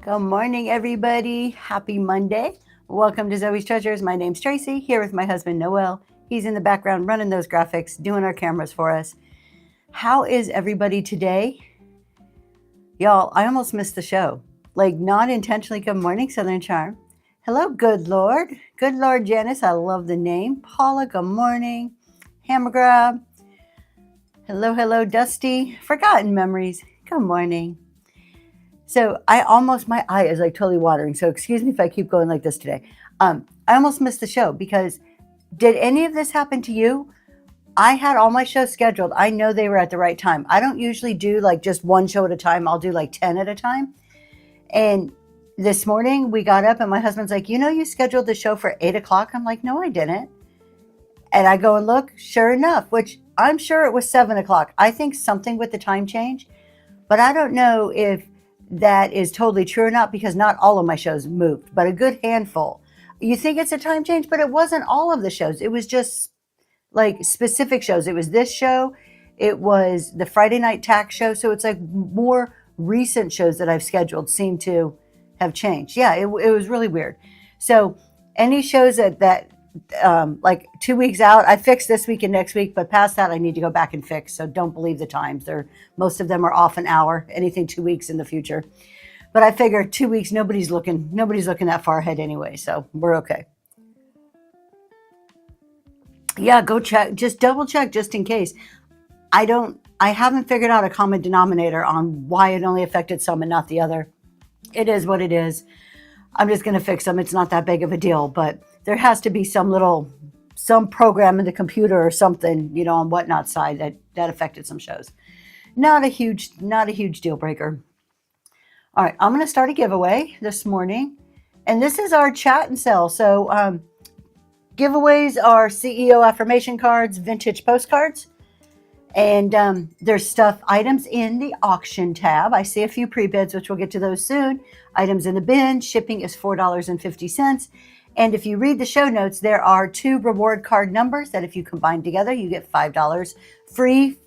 Good morning, everybody. Happy Monday. Welcome to Zoe's Treasures. My name's Tracy, here with my husband, Noel. He's in the background running those graphics, doing our cameras for us. How is everybody today? Y'all, I almost missed the show. Like, not intentionally. Good morning, Southern Charm. Hello, good Lord. Good Lord, Janice. I love the name. Paula, good morning. Hammer Grab. Hello, Dusty. Forgotten Memories. Good morning. So my eye is like totally watering. So excuse me if I keep going like this today. I almost missed the show because did any of this happen to you? I had all my shows scheduled. I know they were at the right time. I don't usually do like just one show at a time. I'll do like 10 at a time. And this morning we got up and my husband's like, you scheduled the show for 8 o'clock. I'm like, no, I didn't. And I go and look, sure enough, which I'm sure it was 7 o'clock. I think something with the time change, but I don't know if that is totally true or not because not all of my shows moved, but a good handful. You think it's a time change, but it wasn't all of the shows. It was just like specific shows. It was this show. It was the Friday night tax show. So it's like more recent shows that I've scheduled seem to have changed. Yeah, it was really weird. So any shows that like 2 weeks out, I fixed this week and next week, but past that I need to go back and fix. So don't believe the times. Most of them are off an hour, anything 2 weeks in the future. But I figure 2 weeks, nobody's looking that far ahead anyway. So we're okay. Yeah, go check, just double check just in case. I haven't figured out a common denominator on why it only affected some and not the other. It is what it is. I'm just going to fix them. It's not that big of a deal, but there has to be some program in the computer or something, on Whatnot side that affected some shows. Not a huge deal breaker. All right, I'm going to start a giveaway this morning, and this is our chat and sell. So giveaways are CEO affirmation cards, vintage postcards, and there's items in the auction tab. I see a few pre-bids, which we'll get to those soon. Items in the bin. Shipping is $4.50. And if you read the show notes, there are 2 reward card numbers that if you combine together, you get $5 free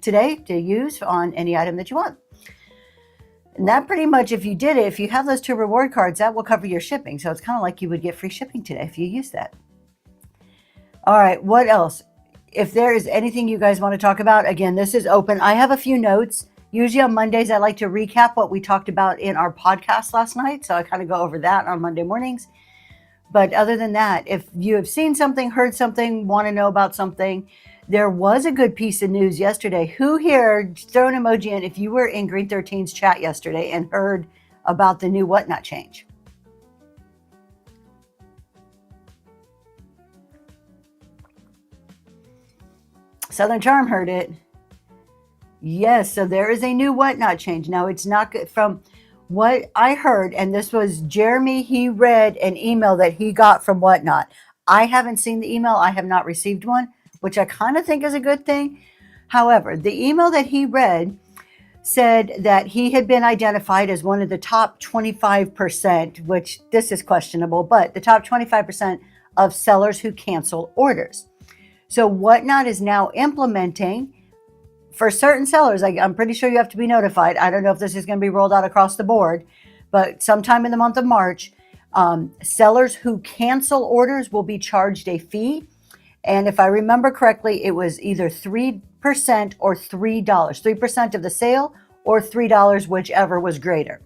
today to use on any item that you want. And that pretty much, if you have those 2 reward cards, that will cover your shipping. So it's kind of like you would get free shipping today if you use that. All right, what else? If there is anything you guys want to talk about, again, this is open. I have a few notes. Usually on Mondays, I like to recap what we talked about in our podcast last night. So I kind of go over that on Monday mornings. But other than that, if you have seen something, heard something, want to know about something, there was a good piece of news yesterday. Who here, throw an emoji in if you were in Green 13's chat yesterday and heard about the new Whatnot change? Southern Charm heard it. Yes, so there is a new Whatnot change. Now, it's not good from what I heard, and this was Jeremy. He read an email that he got from Whatnot. I haven't seen the email. I have not received one, which I kind of think is a good thing. However, the email that he read said that he had been identified as one of the top 25%, which this is questionable, but the top 25% of sellers who cancel orders. So Whatnot is now implementing for certain sellers. I'm pretty sure you have to be notified. I don't know if this is going to be rolled out across the board, but sometime in the month of March, sellers who cancel orders will be charged a fee. And if I remember correctly, it was either 3% or $3, 3% of the sale or $3, whichever was greater.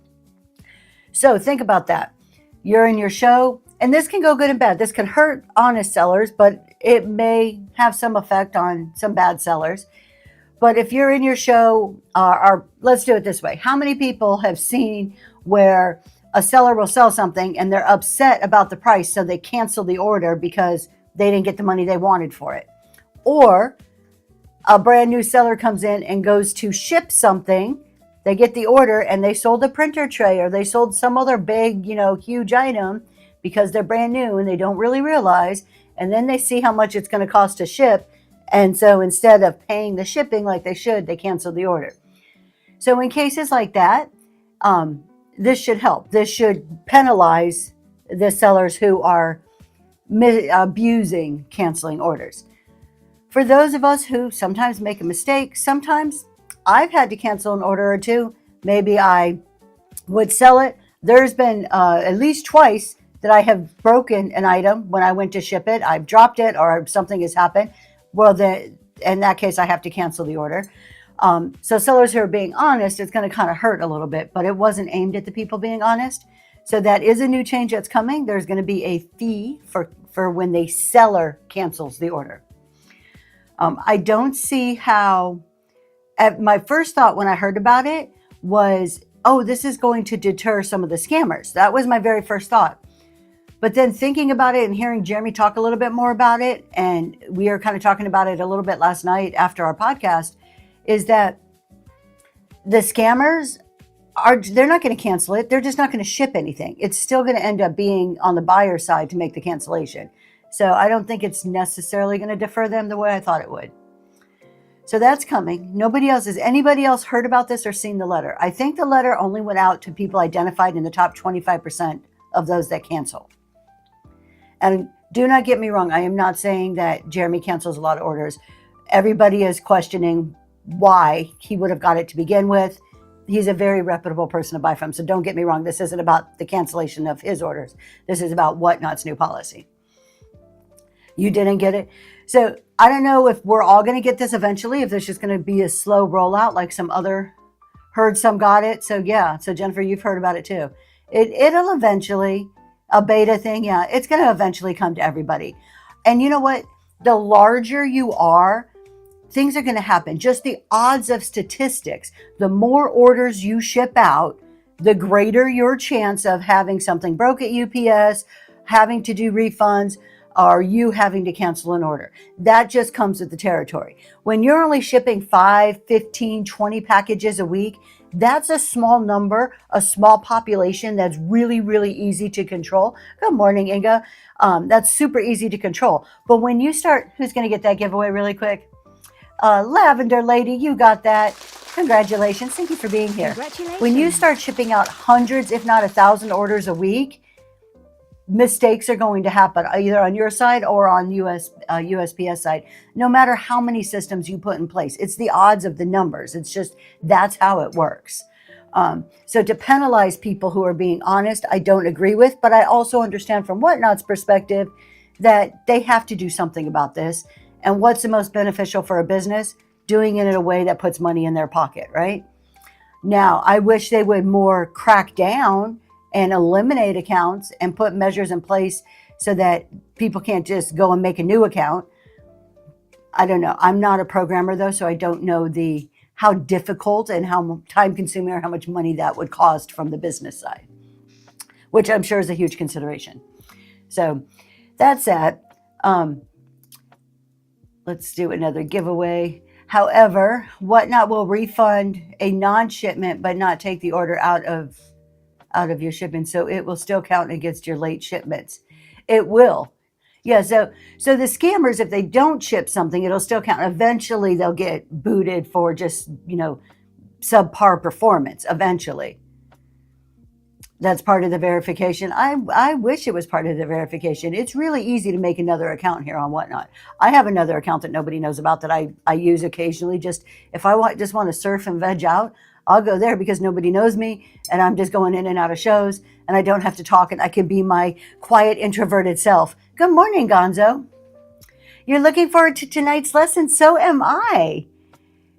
So think about that. You're in your show, and this can go good and bad. This can hurt honest sellers, but it may have some effect on some bad sellers. But if you're in your show, or let's do it this way. How many people have seen where a seller will sell something and they're upset about the price, so they cancel the order because they didn't get the money they wanted for it? Or a brand new seller comes in and goes to ship something. They get the order and they sold a printer tray or they sold some other big, huge item because they're brand new and they don't really realize. And then they see how much it's going to cost to ship. And so instead of paying the shipping like they should, they cancel the order. So in cases like that, this should help. This should penalize the sellers who are abusing canceling orders. For those of us who sometimes make a mistake, sometimes I've had to cancel an order or two. Maybe I would sell it. There's been at least twice that I have broken an item when I went to ship it. I've dropped it or something has happened. Well, then in that case, I have to cancel the order. So sellers who are being honest, it's going to kind of hurt a little bit, but it wasn't aimed at the people being honest. So that is a new change that's coming. There's going to be a fee for when the seller cancels the order. I don't see how. My first thought when I heard about it was, oh, this is going to deter some of the scammers. That was my very first thought. But then thinking about it and hearing Jeremy talk a little bit more about it, and we are kind of talking about it a little bit last night after our podcast, is that the scammers they're not going to cancel it. They're just not going to ship anything. It's still going to end up being on the buyer side to make the cancellation. So I don't think it's necessarily going to defer them the way I thought it would. So that's coming. Has anybody else heard about this or seen the letter? I think the letter only went out to people identified in the top 25% of those that cancel. And do not get me wrong. I am not saying that Jeremy cancels a lot of orders. Everybody is questioning why he would have got it to begin with. He's a very reputable person to buy from. So don't get me wrong. This isn't about the cancellation of his orders. This is about Whatnot's new policy. You didn't get it. So I don't know if we're all going to get this eventually, if there's just going to be a slow rollout like some got it. So yeah. So Jennifer, you've heard about it too. It'll eventually, a beta thing. Yeah. It's going to eventually come to everybody. And you know what? The larger you are, things are going to happen. Just the odds of statistics, the more orders you ship out, the greater your chance of having something broke at UPS, having to do refunds, or you having to cancel an order. That just comes with the territory. When you're only shipping 5, 15, 20 packages a week, that's a small number, a small population that's really, really easy to control. Good morning, Inga. That's super easy to control. But when you start, who's going to get that giveaway really quick? Lavender Lady, you got that. Congratulations. Thank you for being here. Congratulations. When you start shipping out hundreds, if not 1,000 orders a week, mistakes are going to happen either on your side or on USPS side, no matter how many systems you put in place. It's the odds of the numbers. It's just, that's how it works. So to penalize people who are being honest, I don't agree with, but I also understand from Whatnot's perspective that they have to do something about this. And what's the most beneficial for a business? Doing it in a way that puts money in their pocket, right? Now, I wish they would more crack down and eliminate accounts and put measures in place so that people can't just go and make a new account. I don't know. I'm not a programmer though, so I don't know how difficult and how time consuming or how much money that would cost from the business side, which I'm sure is a huge consideration. So that's that. Let's do another giveaway. However, Whatnot will refund a non-shipment but not take the order out of your shipment, so it will still count against your late shipments. It will. Yeah, so the scammers, if they don't ship something, it'll still count. Eventually, they'll get booted for just, subpar performance, eventually. That's part of the verification. I wish it was part of the verification. It's really easy to make another account here on Whatnot. I have another account that nobody knows about that I use occasionally. Just if I just want to surf and veg out, I'll go there because nobody knows me and I'm just going in and out of shows and I don't have to talk and I can be my quiet, introverted self. Good morning, Gonzo. You're looking forward to tonight's lesson? So am I.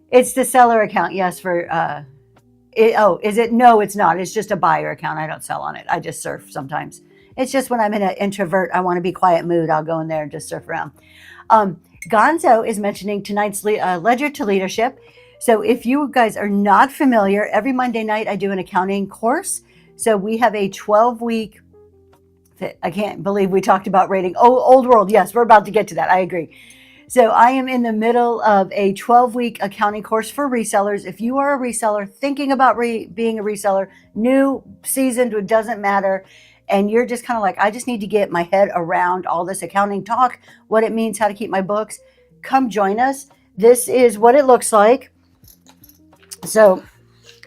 It's the seller account, yes, is it? No, it's not. It's just a buyer account. I don't sell on it. I just surf sometimes. It's just when I'm in an introvert, I want to be quiet mood, I'll go in there and just surf around. Gonzo is mentioning tonight's Ledger to Leadership. So if you guys are not familiar, every Monday night I do an accounting course. So we have a 12-week, I can't believe we talked about rating. Oh, Old World. Yes, we're about to get to that. I agree. So I am in the middle of a 12-week accounting course for resellers. If you are a reseller, thinking about being a reseller, new, seasoned, it doesn't matter. And you're just kind of like, I just need to get my head around all this accounting talk, what it means, how to keep my books. Come join us. This is what it looks like. So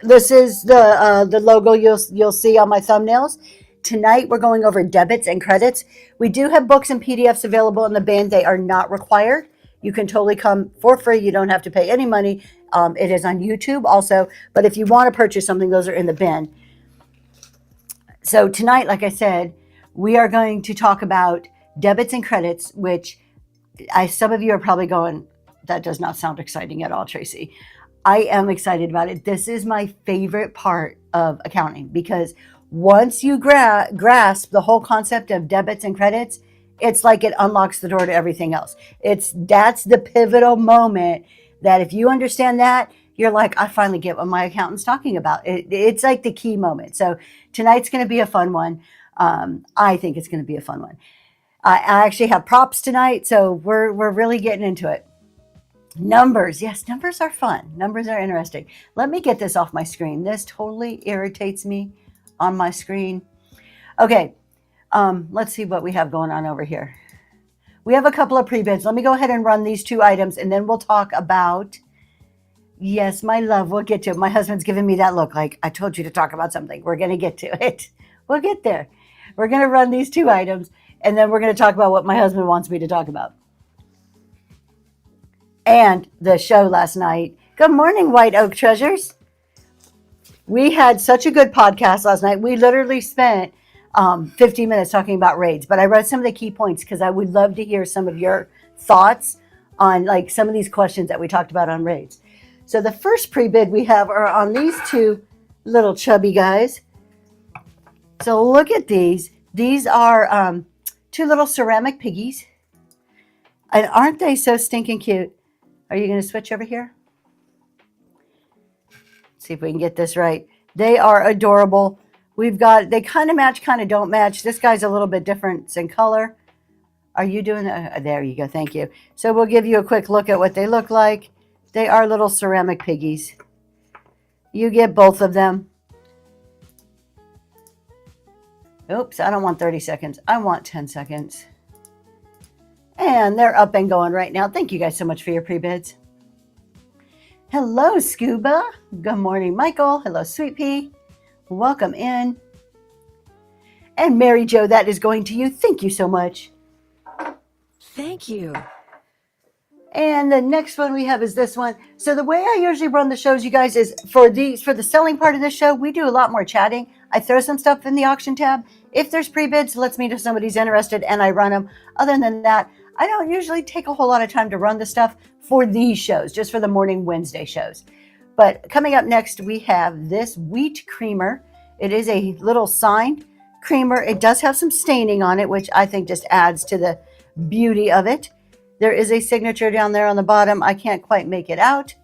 this is the logo you'll see on my thumbnails. Tonight we're going over debits and credits. We do have books and PDFs available in the bin. They are not required. You can totally come for free. You don't have to pay any money. It is on YouTube also. But if you want to purchase something, those are in the bin. So tonight, like I said, we are going to talk about debits and credits, which some of you are probably going, that does not sound exciting at all, Tracy. I am excited about it. This is my favorite part of accounting because once you grasp the whole concept of debits and credits, it's like it unlocks the door to everything else. That's the pivotal moment that if you understand that, you're like, I finally get what my accountant's talking about. It's like the key moment. So tonight's going to be a fun one. I think it's going to be a fun one. I actually have props tonight, so we're really getting into it. Numbers. Yes, numbers are fun. Numbers are interesting. Let me get this off my screen. This totally irritates me on my screen. Okay, let's see what we have going on over here. We have a couple of pre-bids. Let me go ahead and run these two items, and then we'll talk about, yes, my love, we'll get to it. My husband's giving me that look like, I told you to talk about something. We're going to get to it. We'll get there. We're going to run these two items, and then we're going to talk about what my husband wants me to talk about. And the show last night. Good morning, White Oak Treasures. We had such a good podcast last night. We literally spent 50 minutes talking about raids, but I wrote some of the key points because I would love to hear some of your thoughts on like some of these questions that we talked about on raids. So the first pre-bid we have are on these two little chubby guys. So look at these. These are two little ceramic piggies. And aren't they so stinking cute? Are you going to switch over here? See if we can get this right. They are adorable. They kind of match, kind of don't match. This guy's a little bit different in color. Are you doing that? There you go. Thank you. So we'll give you a quick look at what they look like. They are little ceramic piggies. You get both of them. Oops, I don't want 30 seconds. I want 10 seconds. And they're up and going right now. Thank you guys so much for your pre-bids. Hello, Scuba. Good morning, Michael. Hello, Sweet Pea. Welcome in. And Mary Jo, that is going to you. Thank you so much. Thank you. And the next one we have is this one. So the way I usually run the shows, you guys, is for the selling part of this show, we do a lot more chatting. I throw some stuff in the auction tab. If there's pre-bids, lets me know if somebody's interested, and I run them. Other than that, I don't usually take a whole lot of time to run the stuff for these shows, just for the morning Wednesday shows. But coming up next, we have this wheat creamer. It is a little signed creamer. It does have some staining on it, which I think just adds to the beauty of it. There is a signature down there on the bottom. I can't quite make it out.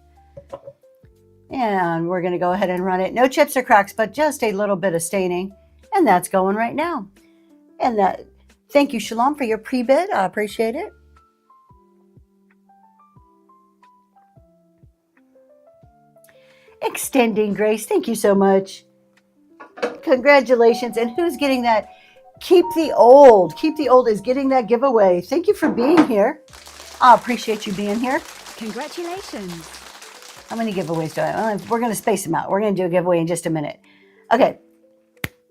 And we're going to go ahead and run it. No chips or cracks, but just a little bit of staining. And that's going right now. And thank you, Shalom, for your pre-bid. I appreciate it. Extending Grace, thank you so much. Congratulations. And who's getting that? Keep the Old. Keep the Old is getting that giveaway. Thank you for being here. I appreciate you being here. Congratulations. How many giveaways do I have? We're going to space them out. We're going to do a giveaway in just a minute. Okay.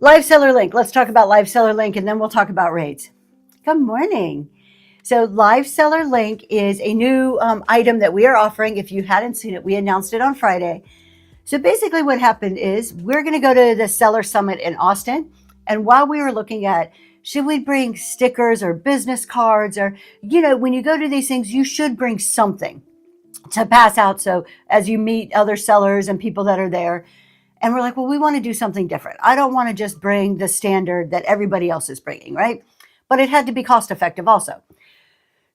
Live Seller Link. Let's talk about Live Seller Link, and then we'll talk about raids. Good morning. So Live Seller Link is a new item that we are offering. If you hadn't seen it, we announced it on Friday. So basically what happened is we're going to go to the Seller Summit in Austin. And while we were looking at, should we bring stickers or business cards or, when you go to these things, you should bring something to pass out. So as you meet other sellers and people that are there, and we're like, well, we want to do something different. I don't want to just bring the standard that everybody else is bringing, right? But it had to be cost effective also.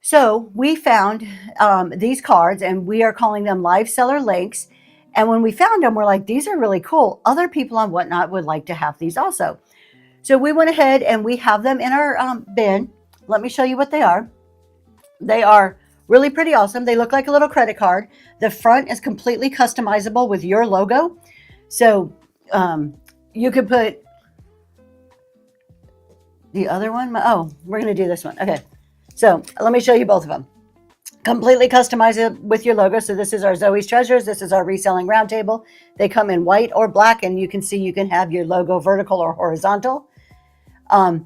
So we found these cards, and we are calling them Live Seller Links. And when we found them, we're like, these are really cool. Other people on Whatnot would like to have these also. So we went ahead and we have them in our bin. Let me show you what they are. They are really pretty awesome. They look like a little credit card. The front is completely customizable with your logo. So you could put the other one. Oh, we're going to do this one. Okay. So let me show you both of them. Completely customize it with your logo. So this is our Zoe's Treasures. This is our Reselling Roundtable. They come in white or black, and you can see you can have your logo vertical or horizontal. You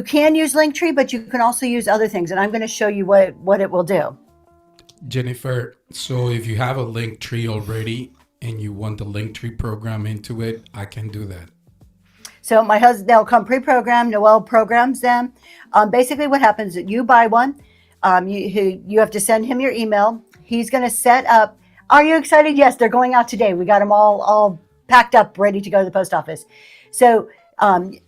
can use Linktree, but you can also use other things. And I'm going to show you what it will do. Jennifer, so if you have a Linktree already and you want the Linktree program into it, I can do that. So my husband, they'll come pre-programmed. Noel programs them. Basically, what happens is you buy one. You have to send him your email. He's going to set up. Are you excited? Yes, they're going out today. We got them all packed up, ready to go to the post office. So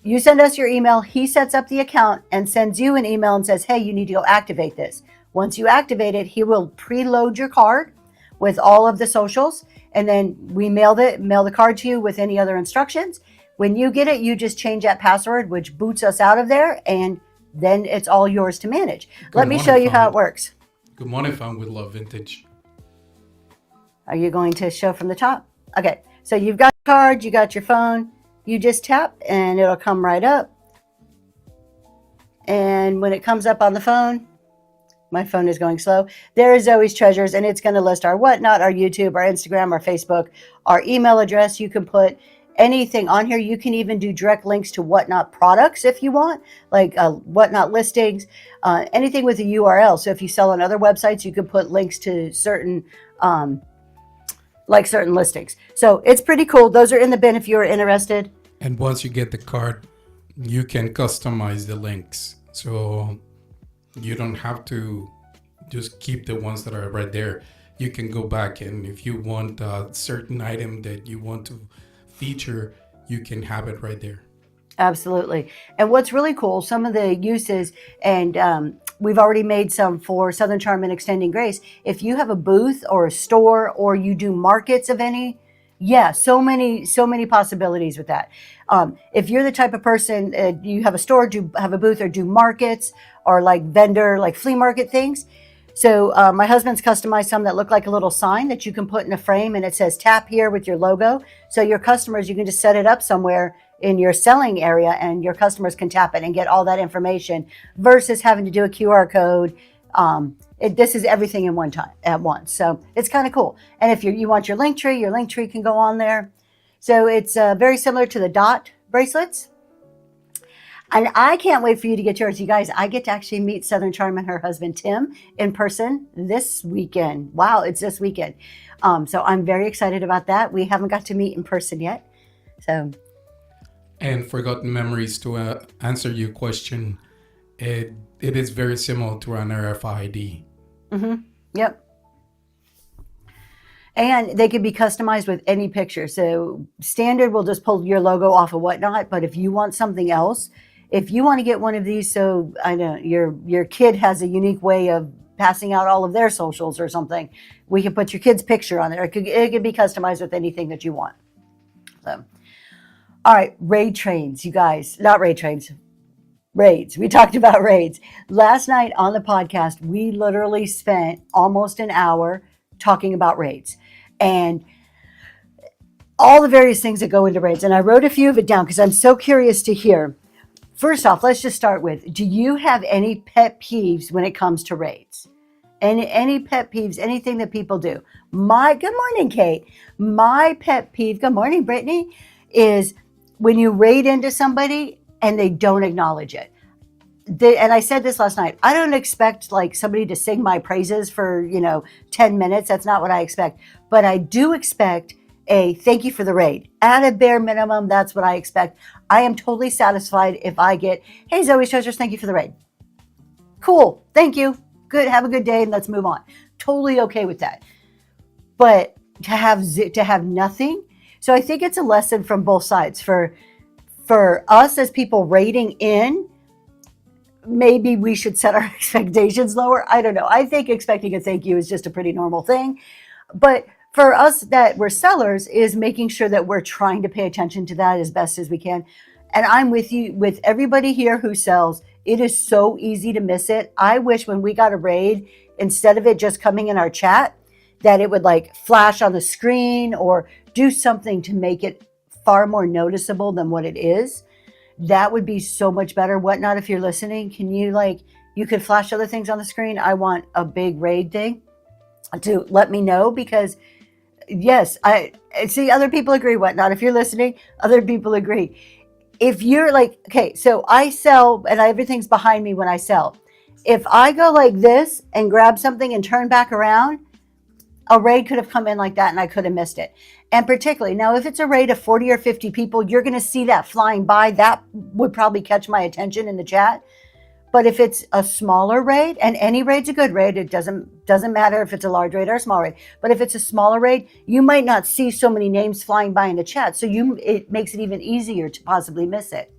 you send us your email. He sets up the account and sends you an email and says, hey, you need to go activate this. Once you activate it, he will preload your card with all of the socials. And then we mail the card to you with any other instructions. When you get it, you just change that password, which boots us out of there. And then it's all yours to manage. Let me show you how it works. Good morning, fam with Love Vintage. Are you going to show from the top? Okay, so you've got your card, you got your phone. You just tap and it'll come right up. And when it comes up on the phone, my phone is going slow. There is Zoe's Treasures, and it's going to list our Whatnot, our YouTube, our Instagram, our Facebook, our email address. You can put anything on here. You can even do direct links to Whatnot products if you want, like Whatnot listings, anything with a URL. So if you sell on other websites, you can put links to certain listings. So it's pretty cool. Those are in the bin if you're interested. And once you get the card, you can customize the links. So you don't have to just keep the ones that are right there. You can go back, and if you want a certain item that you want to feature, you can have it right there. Absolutely. And what's really cool, some of the uses, and we've already made some for Southern Charm and Extending Grace. If you have a booth or a store, or you do markets of any, so many possibilities with that. If you're the type of person, you have a store, do have a booth, or do markets, or like vendor, like flea market things. So my husband's customized some that look like a little sign that you can put in a frame, and it says tap here with your logo. So your customers, you can just set it up somewhere in your selling area, and your customers can tap it and get all that information versus having to do a QR code. This is everything in one time at once. So it's kind of cool. And if you want your link tree can go on there. So it's very similar to the dot bracelets. And I can't wait for you to get yours. You guys, I get to actually meet Southern Charm and her husband, Tim, in person this weekend. Wow, it's this weekend. So I'm very excited about that. We haven't got to meet in person yet. So. And Forgotten Memories, to answer your question, it is very similar to an RFID. Mm-hmm. Yep. And they can be customized with any picture. So standard will just pull your logo off of Whatnot. But if you want something else, if you want to get one of these, so I know your kid has a unique way of passing out all of their socials or something, we can put your kid's picture on there. It could be customized with anything that you want. So, all right, raid trains, you guys, not raid trains, raids. We talked about raids. Last night on the podcast, we literally spent almost an hour talking about raids and all the various things that go into raids. And I wrote a few of it down because I'm so curious to hear. First off, let's just start with, do you have any pet peeves when it comes to raids? Any pet peeves, anything that people do? Good morning, Kate. My pet peeve, good morning, Brittany, is when you raid into somebody and they don't acknowledge it. And I said this last night, I don't expect like somebody to sing my praises for, 10 minutes. That's not what I expect. But I do expect a thank you for the raid. At a bare minimum, that's what I expect. I am totally satisfied if I get, hey, Zoe's Treasures, thank you for the raid. Cool. Thank you. Good. Have a good day and let's move on. Totally okay with that. But to have nothing. So I think it's a lesson from both sides. For us as people raiding in, maybe we should set our expectations lower. I don't know. I think expecting a thank you is just a pretty normal thing. But for us that we're sellers is making sure that we're trying to pay attention to that as best as we can. And I'm with you, with everybody here who sells. It is so easy to miss it. I wish when we got a raid, instead of it just coming in our chat, that it would like flash on the screen or do something to make it far more noticeable than what it is. That would be so much better. Whatnot, if you're listening, can you you could flash other things on the screen? I want a big raid thing to let me know, because yes, I see other people agree. Whatnot, if you're listening, other people agree. If you're okay, so I sell and everything's behind me when I sell. If I go like this and grab something and turn back around, a raid could have come in like that and I could have missed it. And particularly now, if it's a raid of 40 or 50 people, you're going to see that flying by. That would probably catch my attention in the chat. But if it's a smaller raid, and any raid's a good raid, it doesn't matter if it's a large raid or a small raid. But if it's a smaller raid, you might not see so many names flying by in the chat. So it makes it even easier to possibly miss it.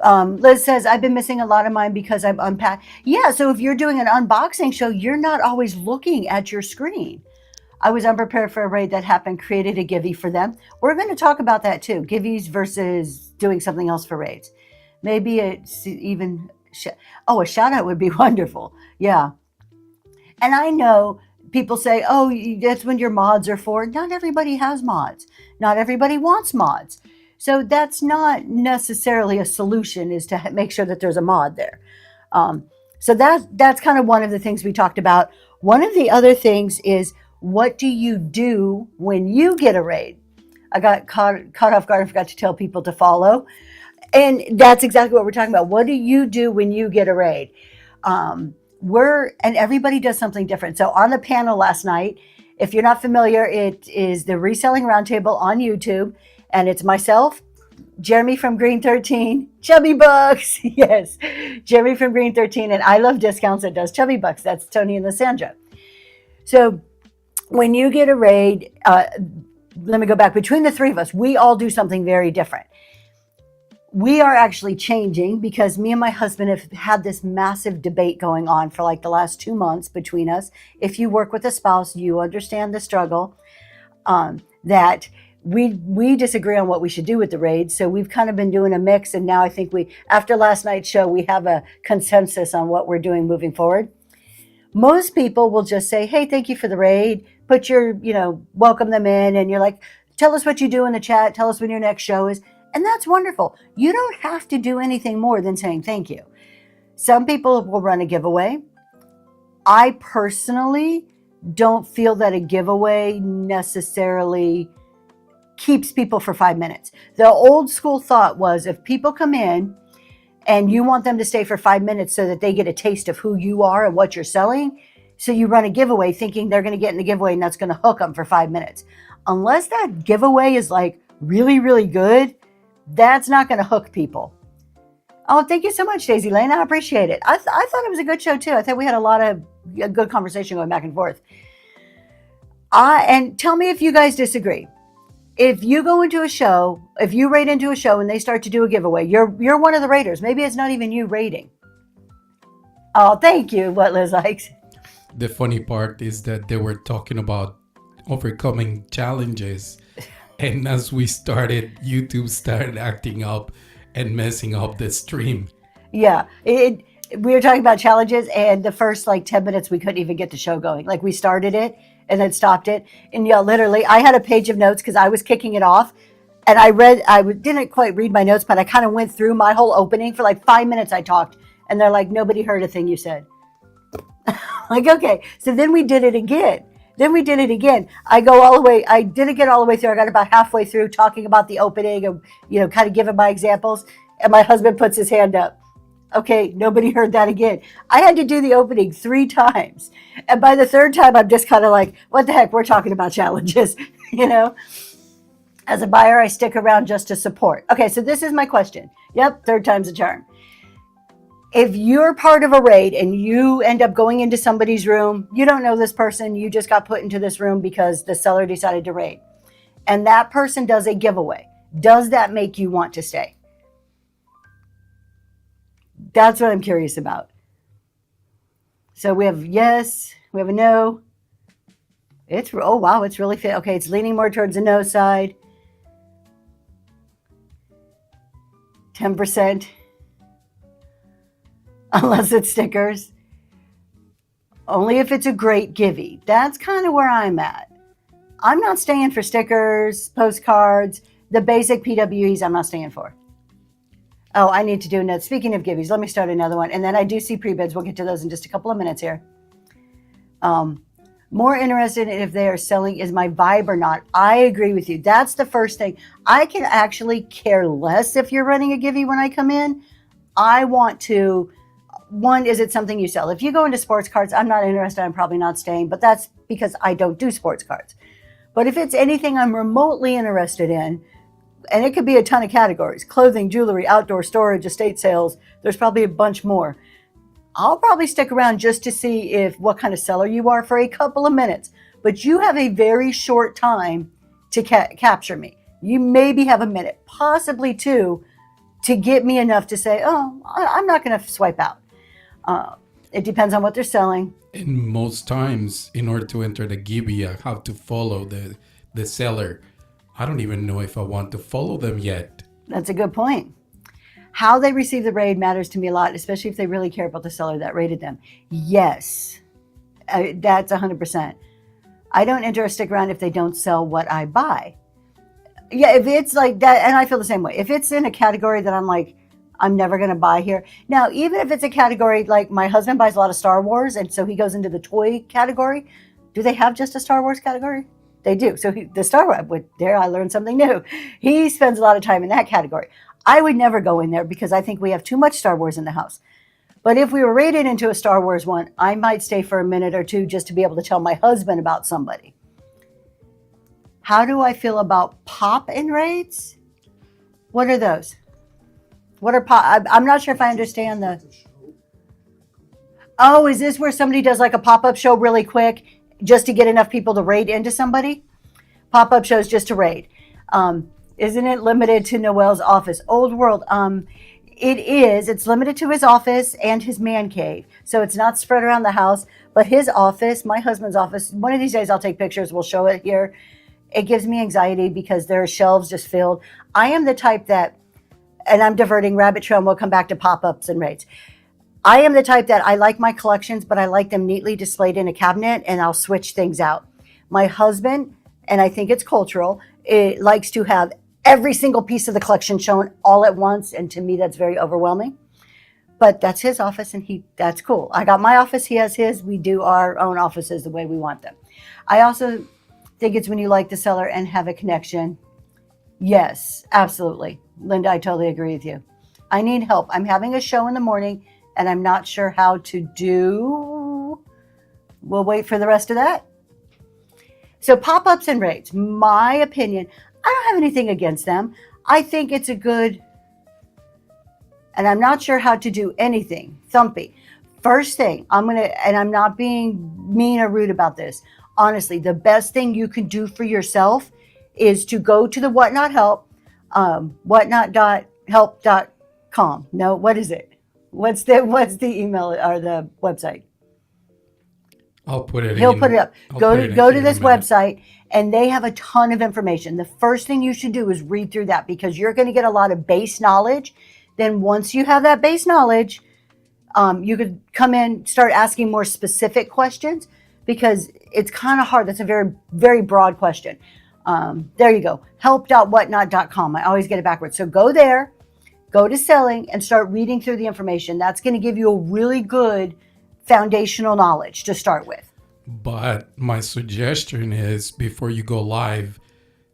Liz says, I've been missing a lot of mine because I've unpacked. Yeah, so if you're doing an unboxing show, you're not always looking at your screen. I was unprepared for a raid that happened, created a Givey for them. We're going to talk about that too. Giveys versus doing something else for raids. Maybe it's even, a shout out would be wonderful. Yeah. And I know people say, oh, that's when your mods are for. Not everybody has mods. Not everybody wants mods. So that's not necessarily a solution, is to make sure that there's a mod there. So that's kind of one of the things we talked about. One of the other things is, what do you do when you get a raid? I got caught off guard and forgot to tell people to follow. And that's exactly what we're talking about. What do you do when you get a raid? And everybody does something different. So on the panel last night, if you're not familiar, it is the Reselling Roundtable on YouTube. And it's myself, Jeremy from Green 13, Chubby Bucks. Yes, Jeremy from Green 13, and I Love Discounts that does Chubby Bucks. That's Tony and Lysandra. So when you get a raid, let me go back. Between the three of us, we all do something very different. We are actually changing because me and my husband have had this massive debate going on for like the last 2 months between us. If you work with a spouse, you understand the struggle that we disagree on what we should do with the raids. So we've kind of been doing a mix. And now I think after last night's show, we have a consensus on what we're doing moving forward. Most people will just say, hey, thank you for the raid. Put your, welcome them in. And you're like, tell us what you do in the chat. Tell us when your next show is. And that's wonderful. You don't have to do anything more than saying thank you. Some people will run a giveaway. I personally don't feel that a giveaway necessarily keeps people for 5 minutes. The old school thought was, if people come in and you want them to stay for 5 minutes so that they get a taste of who you are and what you're selling, so you run a giveaway thinking they're going to get in the giveaway and that's going to hook them for 5 minutes. Unless that giveaway is like really, really good, that's not going to hook people. Oh, thank you so much, Daisy Lane. I appreciate it. I thought it was a good show too. I thought we had a good conversation going back and forth. And tell me if you guys disagree. If you go into a show, if you raid into a show and they start to do a giveaway, you're one of the raiders. Maybe it's not even you raiding. Oh, thank you. What Liz likes. The funny part is that they were talking about overcoming challenges. And as we started, YouTube started acting up and messing up the stream. Yeah, we were talking about challenges, and the first 10 minutes we couldn't even get the show going. Like, we started it and then stopped it, and literally, I had a page of notes because I was kicking it off, and I didn't quite read my notes, but I kind of went through my whole opening for 5 minutes. I talked, and they're like, nobody heard a thing you said. Okay, so then we did it again. I go all the way. I didn't get all the way through. I got about halfway through talking about the opening and, kind of giving my examples. And my husband puts his hand up. Okay, nobody heard that again. I had to do the opening 3 times. And by the 3rd time, I'm just kind of like, what the heck? We're talking about challenges, As a buyer, I stick around just to support. Okay, so this is my question. Yep, 3rd time's a charm. If you're part of a raid and you end up going into somebody's room, you don't know this person, you just got put into this room because the seller decided to raid, and that person does a giveaway, does that make you want to stay? That's what I'm curious about. So we have yes, we have a no. Oh wow, it's really fit. Okay, it's leaning more towards the no side. 10%. Unless it's stickers. Only if it's a great givey. That's kind of where I'm at. I'm not staying for stickers, postcards, the basic PWEs I'm not staying for. Oh, I need to do another. Speaking of giveys, let me start another one. And then I do see pre-bids. We'll get to those in just a couple of minutes here. More interested in if they are selling is my vibe or not. I agree with you. That's the first thing. I can actually care less if you're running a givey when I come in. I want to one, is it something you sell? If you go into sports cards, I'm not interested. I'm probably not staying, but that's because I don't do sports cards. But if it's anything I'm remotely interested in, and it could be a ton of categories: clothing, jewelry, outdoor storage, estate sales, there's probably a bunch more. I'll probably stick around just to see what kind of seller you are for a couple of minutes. But you have a very short time to capture me. You maybe have a minute, possibly two, to get me enough to say, oh, I'm not going to swipe out. It depends on what they're selling. And most times, in order to enter the Gibby, I have to follow the seller. I don't even know if I want to follow them yet. That's a good point. How they receive the raid matters to me a lot, especially if they really care about the seller that raided them. Yes, that's 100%. I don't enter or stick around if they don't sell what I buy. Yeah, if it's like that, and I feel the same way. If it's in a category that I'm like, I'm never going to buy here. Now, even if it's a category like my husband buys a lot of Star Wars, and so he goes into the toy category. Do they have just a Star Wars category? They do. So the Star Wars, there I learned something new. He spends a lot of time in that category. I would never go in there because I think we have too much Star Wars in the house. But if we were raided into a Star Wars one, I might stay for a minute or two just to be able to tell my husband about somebody. How do I feel about pop-in raids? What are those? What are pop? I'm not sure if I understand the. Oh, is this where somebody does like a pop-up show really quick just to get enough people to raid into somebody? Pop-up shows just to raid. Isn't it limited to Noel's office? Old World. It is. It's limited to his office and his man cave. So it's not spread around the house. But his office, my husband's office, one of these days I'll take pictures. We'll show it here. It gives me anxiety because there are shelves just filled. I am the type that, and I'm diverting rabbit trail, and we'll come back to pop-ups and raids. I am the type that I like my collections, but I like them neatly displayed in a cabinet, and I'll switch things out. My husband, and I think it's cultural, it likes to have every single piece of the collection shown all at once, and to me that's very overwhelming. But that's his office, and that's cool. I got my office, he has his. We do our own offices the way we want them. I also think it's when you like the seller and have a connection. Yes, absolutely. Linda, I totally agree with you. I need help. I'm having a show in the morning, and I'm not sure how to do. We'll wait for the rest of that. So pop-ups and raids, my opinion, I don't have anything against them. I think it's a good, and I'm not sure how to do anything. Thumpy. First thing, and I'm not being mean or rude about this. Honestly, the best thing you can do for yourself is to go to the Whatnot Help, whatnot.help.com. No, what is it? What's the email or the website? I'll put it. He'll put it up. Go to this website, and they have a ton of information. The first thing you should do is read through that because you're going to get a lot of base knowledge. Then once you have that base knowledge, you could come in, start asking more specific questions because it's kind of hard. That's a very, very broad question. There you go. Help.whatnot.com. I always get it backwards. So go there, go to selling, and start reading through the information. That's going to give you a really good foundational knowledge to start with. But my suggestion is before you go live,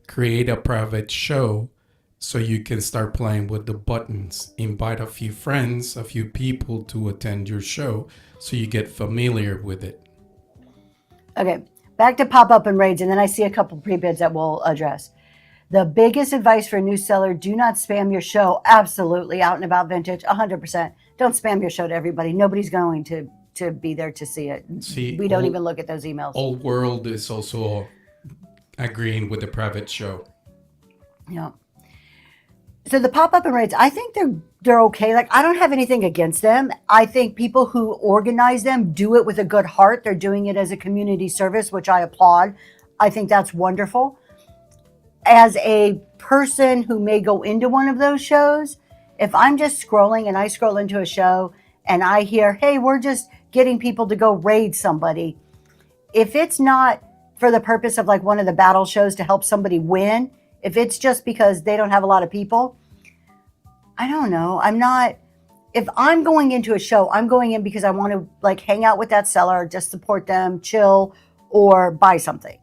create a private show so you can start playing with the buttons. Invite a few friends, a few people to attend your show so you get familiar with it. Okay, back to pop-up and raids, and then I see a couple prebids that we'll address. The biggest advice for a new seller, do not spam your show. Absolutely, Out and About Vintage, 100%. Don't spam your show to everybody. Nobody's going to be there to see it. We don't even look at those emails. Old World is also agreeing with the private show. Yeah. So the pop-up and raids, I think they're okay. Like, I don't have anything against them. I think people who organize them do it with a good heart. They're doing it as a community service, which I applaud. I think that's wonderful. As a person who may go into one of those shows, if I'm just scrolling and I scroll into a show and I hear, hey, we're just getting people to go raid somebody. If it's not for the purpose of like one of the battle shows to help somebody win, if it's just because they don't have a lot of people, I don't know. If I'm going into a show, I'm going in because I want to like hang out with that seller, just support them, chill, or buy something.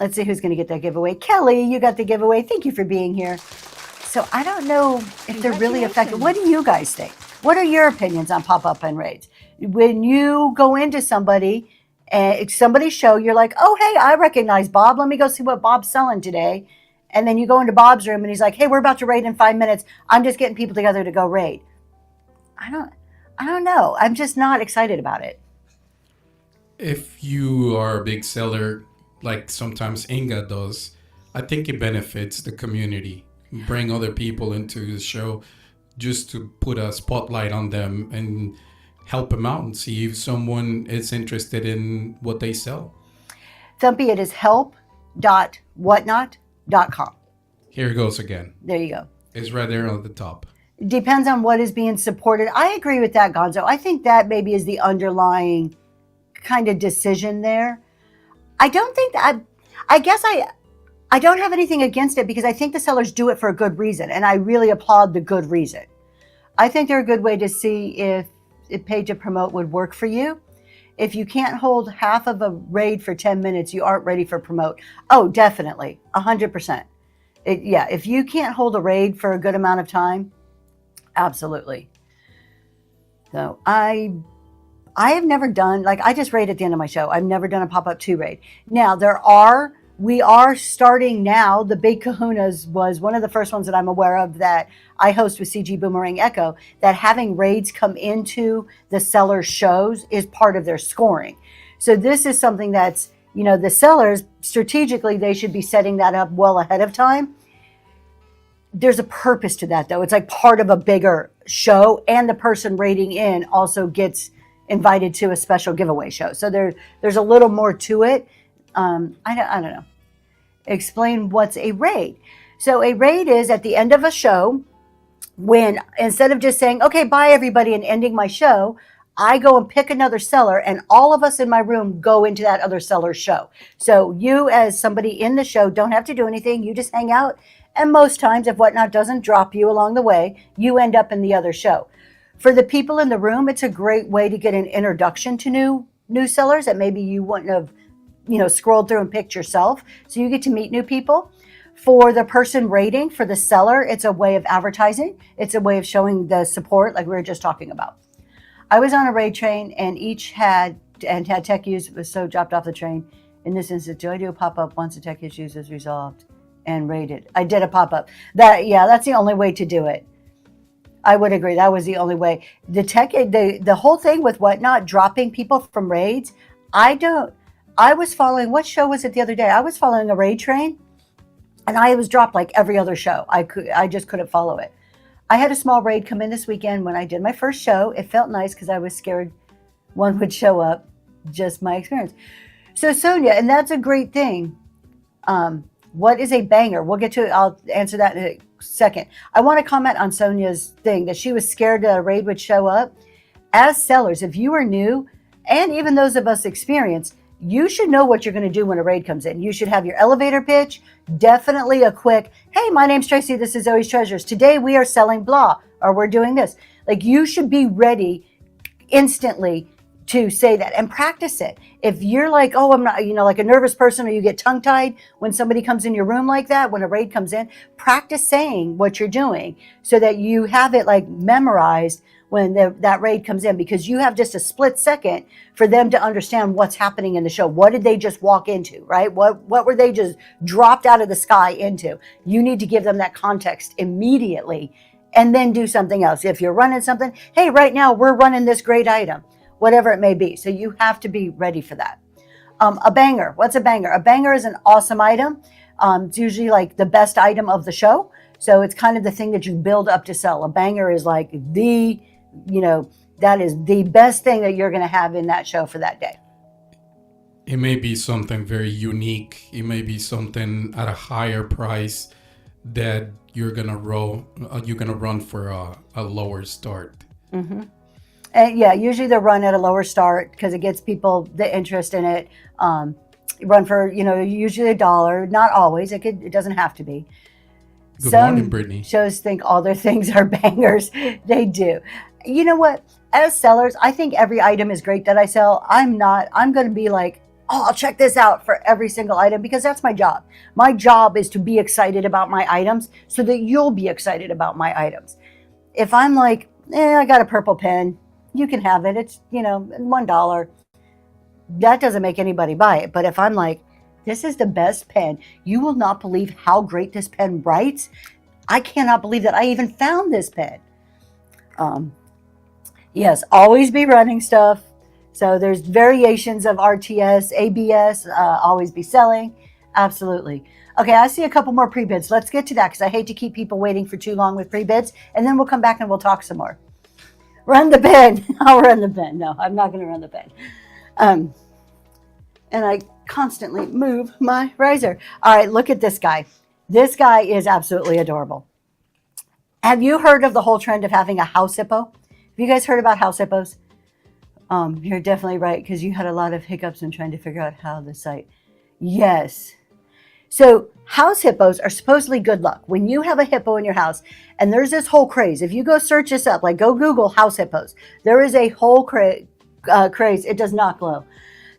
Let's see who's going to get that giveaway. Kelly, you got the giveaway. Thank you for being here. So I don't know if they're really effective. What do you guys think? What are your opinions on pop-up and raids? When you go into somebody and it's somebody's show, you're like, oh, hey, I recognize Bob. Let me go see what Bob's selling today. And then you go into Bob's room and he's like, hey, we're about to raid in 5 minutes. I'm just getting people together to go raid. I don't know. I'm just not excited about it. If you are a big seller, like sometimes Inga does, I think it benefits the community. Bring other people into the show just to put a spotlight on them and help them out and see if someone is interested in what they sell. Thumpy, it is help.whatnot.com. Here it goes again. There you go. It's right there on the top. Depends on what is being supported. I agree with that, Gonzo. I think that maybe is the underlying kind of decision there. I don't think that, I guess I don't have anything against it because I think the sellers do it for a good reason. And I really applaud the good reason. I think they're a good way to see if pay to promote would work for you. If you can't hold half of a raid for 10 minutes, you aren't ready for promote. Oh, definitely. 100%. Yeah. If you can't hold a raid for a good amount of time, absolutely. So I have never done, like I just raid at the end of my show. I've never done a pop-up 2 raid. Now we are starting now. The Big Kahunas was one of the first ones that I'm aware of that I host with CG Boomerang Echo, that having raids come into the seller's shows is part of their scoring. So this is something that's, the sellers strategically, they should be setting that up well ahead of time. There's a purpose to that though. It's like part of a bigger show, and the person raiding in also gets invited to a special giveaway show. So there's a little more to it. I don't know. Explain what's a raid. So a raid is at the end of a show when, instead of just saying, okay, bye everybody and ending my show, I go and pick another seller and all of us in my room go into that other seller's show. So you as somebody in the show don't have to do anything. You just hang out. And most times if Whatnot doesn't drop you along the way, you end up in the other show. For the people in the room, it's a great way to get an introduction to new sellers that maybe you wouldn't have scrolled through and picked yourself. So you get to meet new people. For the person raiding, for the seller, it's a way of advertising. It's a way of showing the support like we were just talking about. I was on a raid train and each had tech use was so dropped off the train. In this instance, do I do a pop-up once the tech issues is resolved and raided? I did a pop-up. That's the only way to do it. I would agree. That was the only way. The whole thing with Whatnot dropping people from raids, I was following, what show was it the other day? I was following a raid train and I was dropped like every other show. I just couldn't follow it. I had a small raid come in this weekend when I did my first show. It felt nice because I was scared one would show up. Just my experience. So Sonia, and that's a great thing. What is a banger? We'll get to it. I'll answer that in a second. I want to comment on Sonia's thing that she was scared that a raid would show up. As sellers, if you are new, and even those of us experienced, you should know what you're going to do when a raid comes in. You should have your elevator pitch, definitely a quick, hey, my name's Tracy, this is Zoe's Treasures. Today we are selling blah, or we're doing this. Like you should be ready instantly to say that and practice it. If you're like, oh, I'm not, like a nervous person, or you get tongue tied when somebody comes in your room like that, when a raid comes in, practice saying what you're doing so that you have it like memorized when that raid comes in, because you have just a split second for them to understand what's happening in the show. What did they just walk into, right? What were they just dropped out of the sky into? You need to give them that context immediately and then do something else. If you're running something, hey, right now we're running this great item, whatever it may be. So you have to be ready for that. A banger. What's a banger? A banger is an awesome item. It's usually like the best item of the show. So it's kind of the thing that you build up to sell. A banger is like that is the best thing that you're going to have in that show for that day. It may be something very unique. It may be something at a higher price that you're gonna run for a lower start. Mm-hmm. And yeah, usually they run at a lower start because it gets people the interest in it. Run for usually $1. Not always. It doesn't have to be. Good Some morning, Brittany. Shows think all their things are bangers. They do. You know what? As sellers, I think every item is great that I sell. I'm going to be like, oh, I'll check this out for every single item because that's my job. My job is to be excited about my items so that you'll be excited about my items. If I'm like, I got a purple pen. You can have it. It's, $1. That doesn't make anybody buy it. But if I'm like, this is the best pen, you will not believe how great this pen writes. I cannot believe that I even found this pen. Yes, always be running stuff. So there's variations of RTS, ABS, always be selling. Absolutely. Okay, I see a couple more pre-bids. Let's get to that because I hate to keep people waiting for too long with pre-bids. And then we'll come back and we'll talk some more. Run the pen. I'll run the pen. No, I'm not going to run the pen. And I constantly move my riser. All right, look at this guy. This guy is absolutely adorable. Have you heard of the whole trend of having a house hippo? Have you guys heard about house hippos? You're definitely right because you had a lot of hiccups in trying to figure out how the site. Yes. So house hippos are supposedly good luck. When you have a hippo in your house, and there's this whole craze. If you go search this up, like go Google house hippos, there is a whole craze. It does not glow.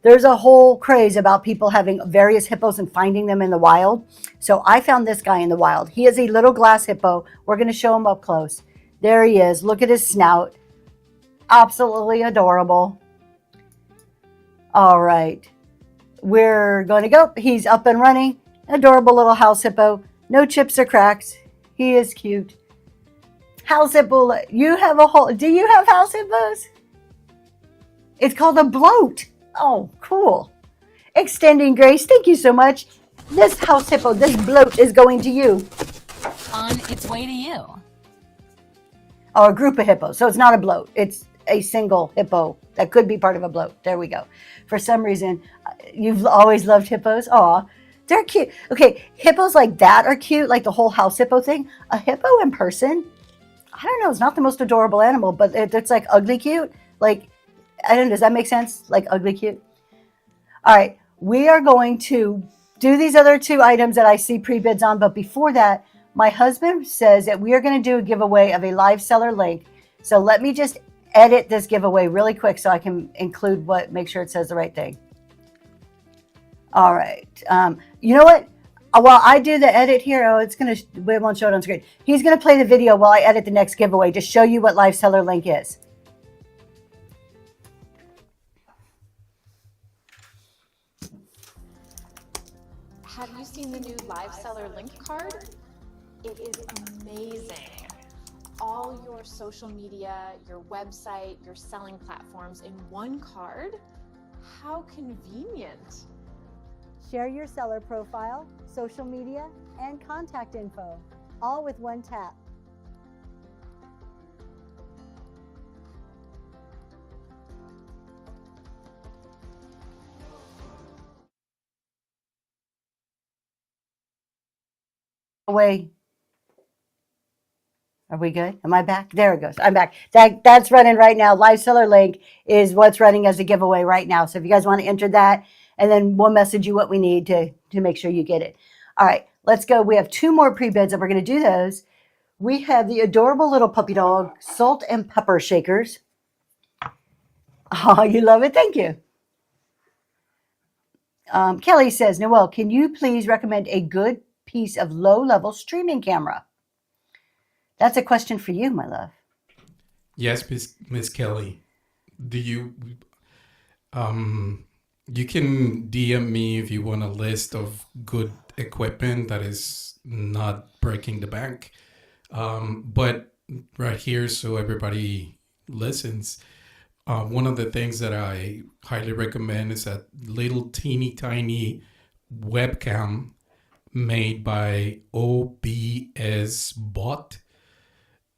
There's a whole craze about people having various hippos and finding them in the wild. So I found this guy in the wild. He is a little glass hippo. We're going to show him up close. There he is. Look at his snout. Absolutely adorable. All right. We're going to go. He's up and running. Adorable little house hippo. No chips or cracks. He is cute. House hippo. You have a whole. Do you have house hippos? It's called a bloat. Oh, cool. Extending grace. Thank you so much. This house hippo, this bloat is going to you. On its way to you. Oh, a group of hippos. So it's not a bloat. It's a single hippo that could be part of a bloat. There we go. For some reason, you've always loved hippos. Aw, they're cute. Okay, hippos like that are cute, like the whole house hippo thing. A hippo in person, I don't know, it's not the most adorable animal, but it's like ugly cute. Like, I don't know, does that make sense? Like ugly cute? All right, we are going to do these other two items that I see pre-bids on, but before that, my husband says that we are going to do a giveaway of a live seller link. So let me just edit this giveaway really quick so I can include make sure it says the right thing. All right. You know what? While I do the edit here, it won't show it on screen. He's going to play the video while I edit the next giveaway to show you what live seller link is. Have you seen the new live seller link card? It is amazing. All your social media, your website, your selling platforms in one card? How convenient. Share your seller profile, social media, and contact info, all with one tap. Away. Are we good? Am I back? There it goes. I'm back. That's running right now. Live seller link is what's running as a giveaway right now. So if you guys want to enter that, and then we'll message you what we need to make sure you get it. All right, let's go. We have two more pre-bids and we're going to do those. We have the adorable little puppy dog, Salt and Pepper Shakers. Oh, you love it. Thank you. Kelly says, Noelle, can you please recommend a good piece of low-level streaming camera? That's a question for you, my love. Yes, Miss Kelly. Do you you can DM me if you want a list of good equipment that is not breaking the bank. But right here, so everybody listens, one of the things that I highly recommend is a little teeny tiny webcam made by OBS Bot.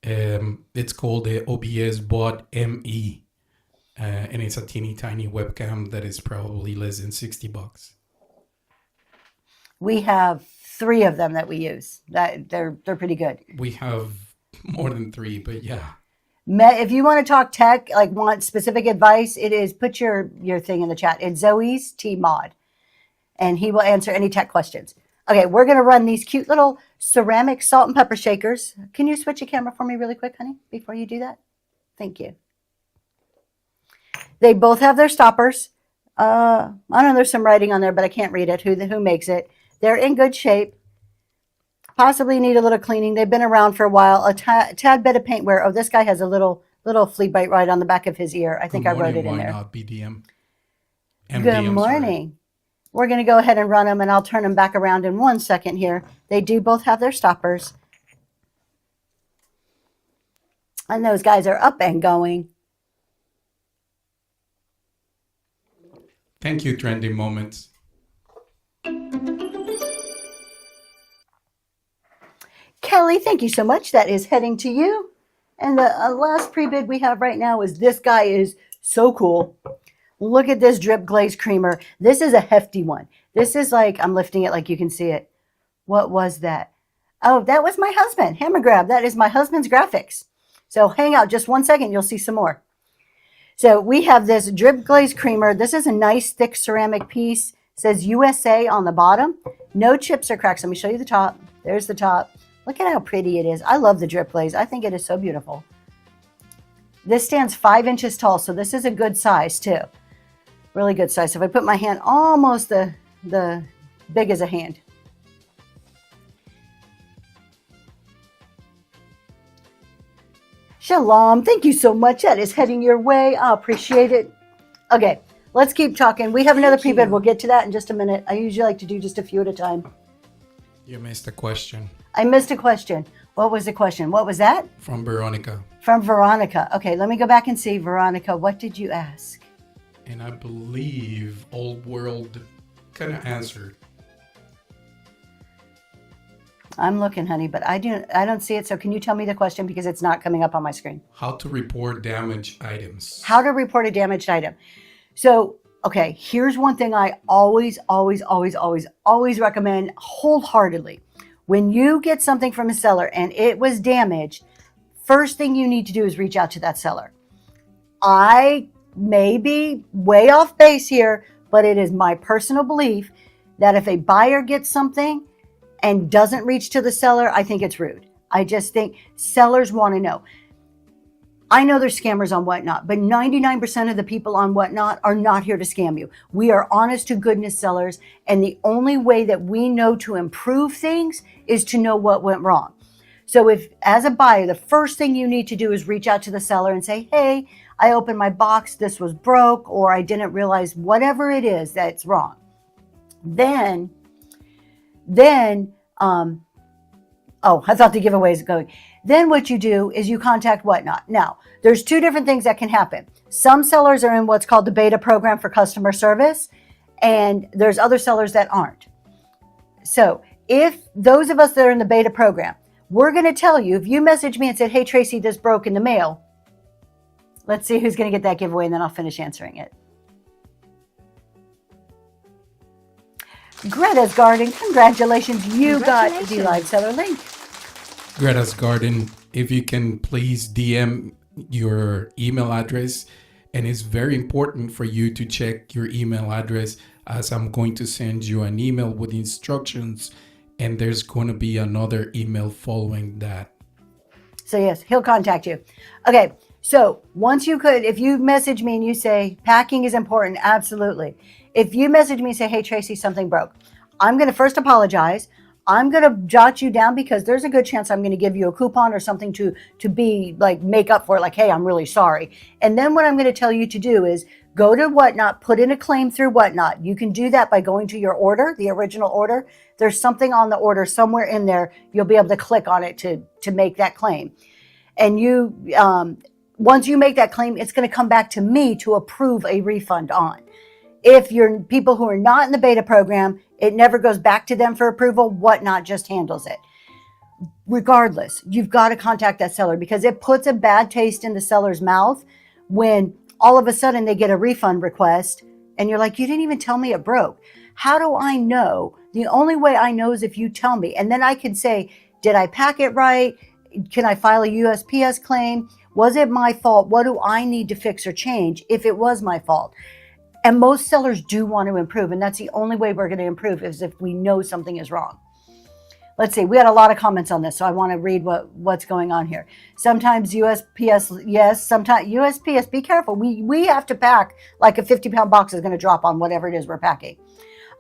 It's called the OBS Bot ME. And it's a teeny tiny webcam that is probably less than $60. We have 3 of them that we use. That they're pretty good. We have more than 3, but yeah. If you want to talk tech, like want specific advice, it is put your thing in the chat. It's Zoe's T Mod, and he will answer any tech questions. Okay, we're gonna run these cute little ceramic salt and pepper shakers. Can you switch a camera for me really quick, honey, before you do that? Thank you. They both have their stoppers. I don't know, there's some writing on there, but I can't read it. Who makes it? They're in good shape. Possibly need a little cleaning. They've been around for a while. A tad bit of paint wear. Oh, this guy has a little flea bite right on the back of his ear. I think I wrote it in Why there. not BDM? Good MDM, sorry. morning. We're going to go ahead and run them, and I'll turn them back around in 1 second here. They do both have their stoppers. And those guys are up and going. Thank you, Trendy Moments. Kelly, thank you so much. That is heading to you. And the last pre-bid we have right now is this guy is so cool. Look at this drip glaze creamer. This is a hefty one. This is like, I'm lifting it like you can see it. What was that? Oh, that was my husband. Hammer grab. That is my husband's graphics. So hang out just 1 second. You'll see some more. So we have this drip glaze creamer. This is a nice thick ceramic piece. It says USA on the bottom. No chips or cracks. Let me show you the top. There's the top. Look at how pretty it is. I love the drip glaze. I think it is so beautiful. This stands 5 inches tall, so this is a good size too. Really good size. So if I put my hand almost the big as a hand. Shalom. Thank you so much. That is heading your way. I appreciate it. Okay, let's keep talking. We have another pre-bid. We'll get to that in just a minute. I usually like to do just a few at a time. You missed a question. I missed a question. What was the question? What was that? From Veronica. From Veronica. Okay, let me go back and see. Veronica, what did you ask? And I believe Old World kind of answered. I'm looking, honey, but I don't see it. So can you tell me the question because it's not coming up on my screen? How to report damaged items. How to report a damaged item. So, okay, here's one thing I always recommend wholeheartedly. When you get something from a seller and it was damaged, first thing you need to do is reach out to that seller. I may be way off base here, but it is my personal belief that if a buyer gets something and doesn't reach to the seller, I think it's rude. I just think sellers want to know. I know there's scammers on Whatnot, but 99% of the people on Whatnot are not here to scam you. We are honest to goodness sellers, and the only way that we know to improve things is to know what went wrong. So if, as a buyer, the first thing you need to do is reach out to the seller and say, hey, I opened my box, this was broke, or I didn't realize whatever it is that's wrong. Then, I thought the giveaway is going. Then what you do is you contact Whatnot. Now, there's two different things that can happen. Some sellers are in what's called the beta program for customer service, and there's other sellers that aren't. So if those of us that are in the beta program, we're going to tell you, if you message me and said, hey, Tracy, this broke in the mail, let's see who's going to get that giveaway, and then I'll finish answering it. Greta's Garden, congratulations. You got the live seller link. Greta's Garden, if you can please DM your email address. And it's very important for you to check your email address, as I'm going to send you an email with instructions, and there's going to be another email following that. So yes, he'll contact you. Okay, so once you could, if you message me and you say packing is important, absolutely. If you message me and say, hey, Tracy, something broke, I'm going to first apologize. I'm going to jot you down because there's a good chance I'm going to give you a coupon or something to be like, make up for it. Like, hey, I'm really sorry. And then what I'm going to tell you to do is go to Whatnot, put in a claim through Whatnot. You can do that by going to your order, the original order. There's something on the order somewhere in there. You'll be able to click on it to make that claim. And you, once you make that claim, it's going to come back to me to approve a refund on. If you're people who are not in the beta program, it never goes back to them for approval. Whatnot just handles it. Regardless, you've got to contact that seller because it puts a bad taste in the seller's mouth when all of a sudden they get a refund request and you're like, you didn't even tell me it broke. How do I know? The only way I know is if you tell me. And then I can say, did I pack it right? Can I file a USPS claim? Was it my fault? What do I need to fix or change if it was my fault? And most sellers do want to improve. And that's the only way we're going to improve is if we know something is wrong. Let's see. We had a lot of comments on this. So I want to read what's going on here. Sometimes USPS, yes. Sometimes USPS, be careful. We have to pack like a 50-pound box is going to drop on whatever it is we're packing.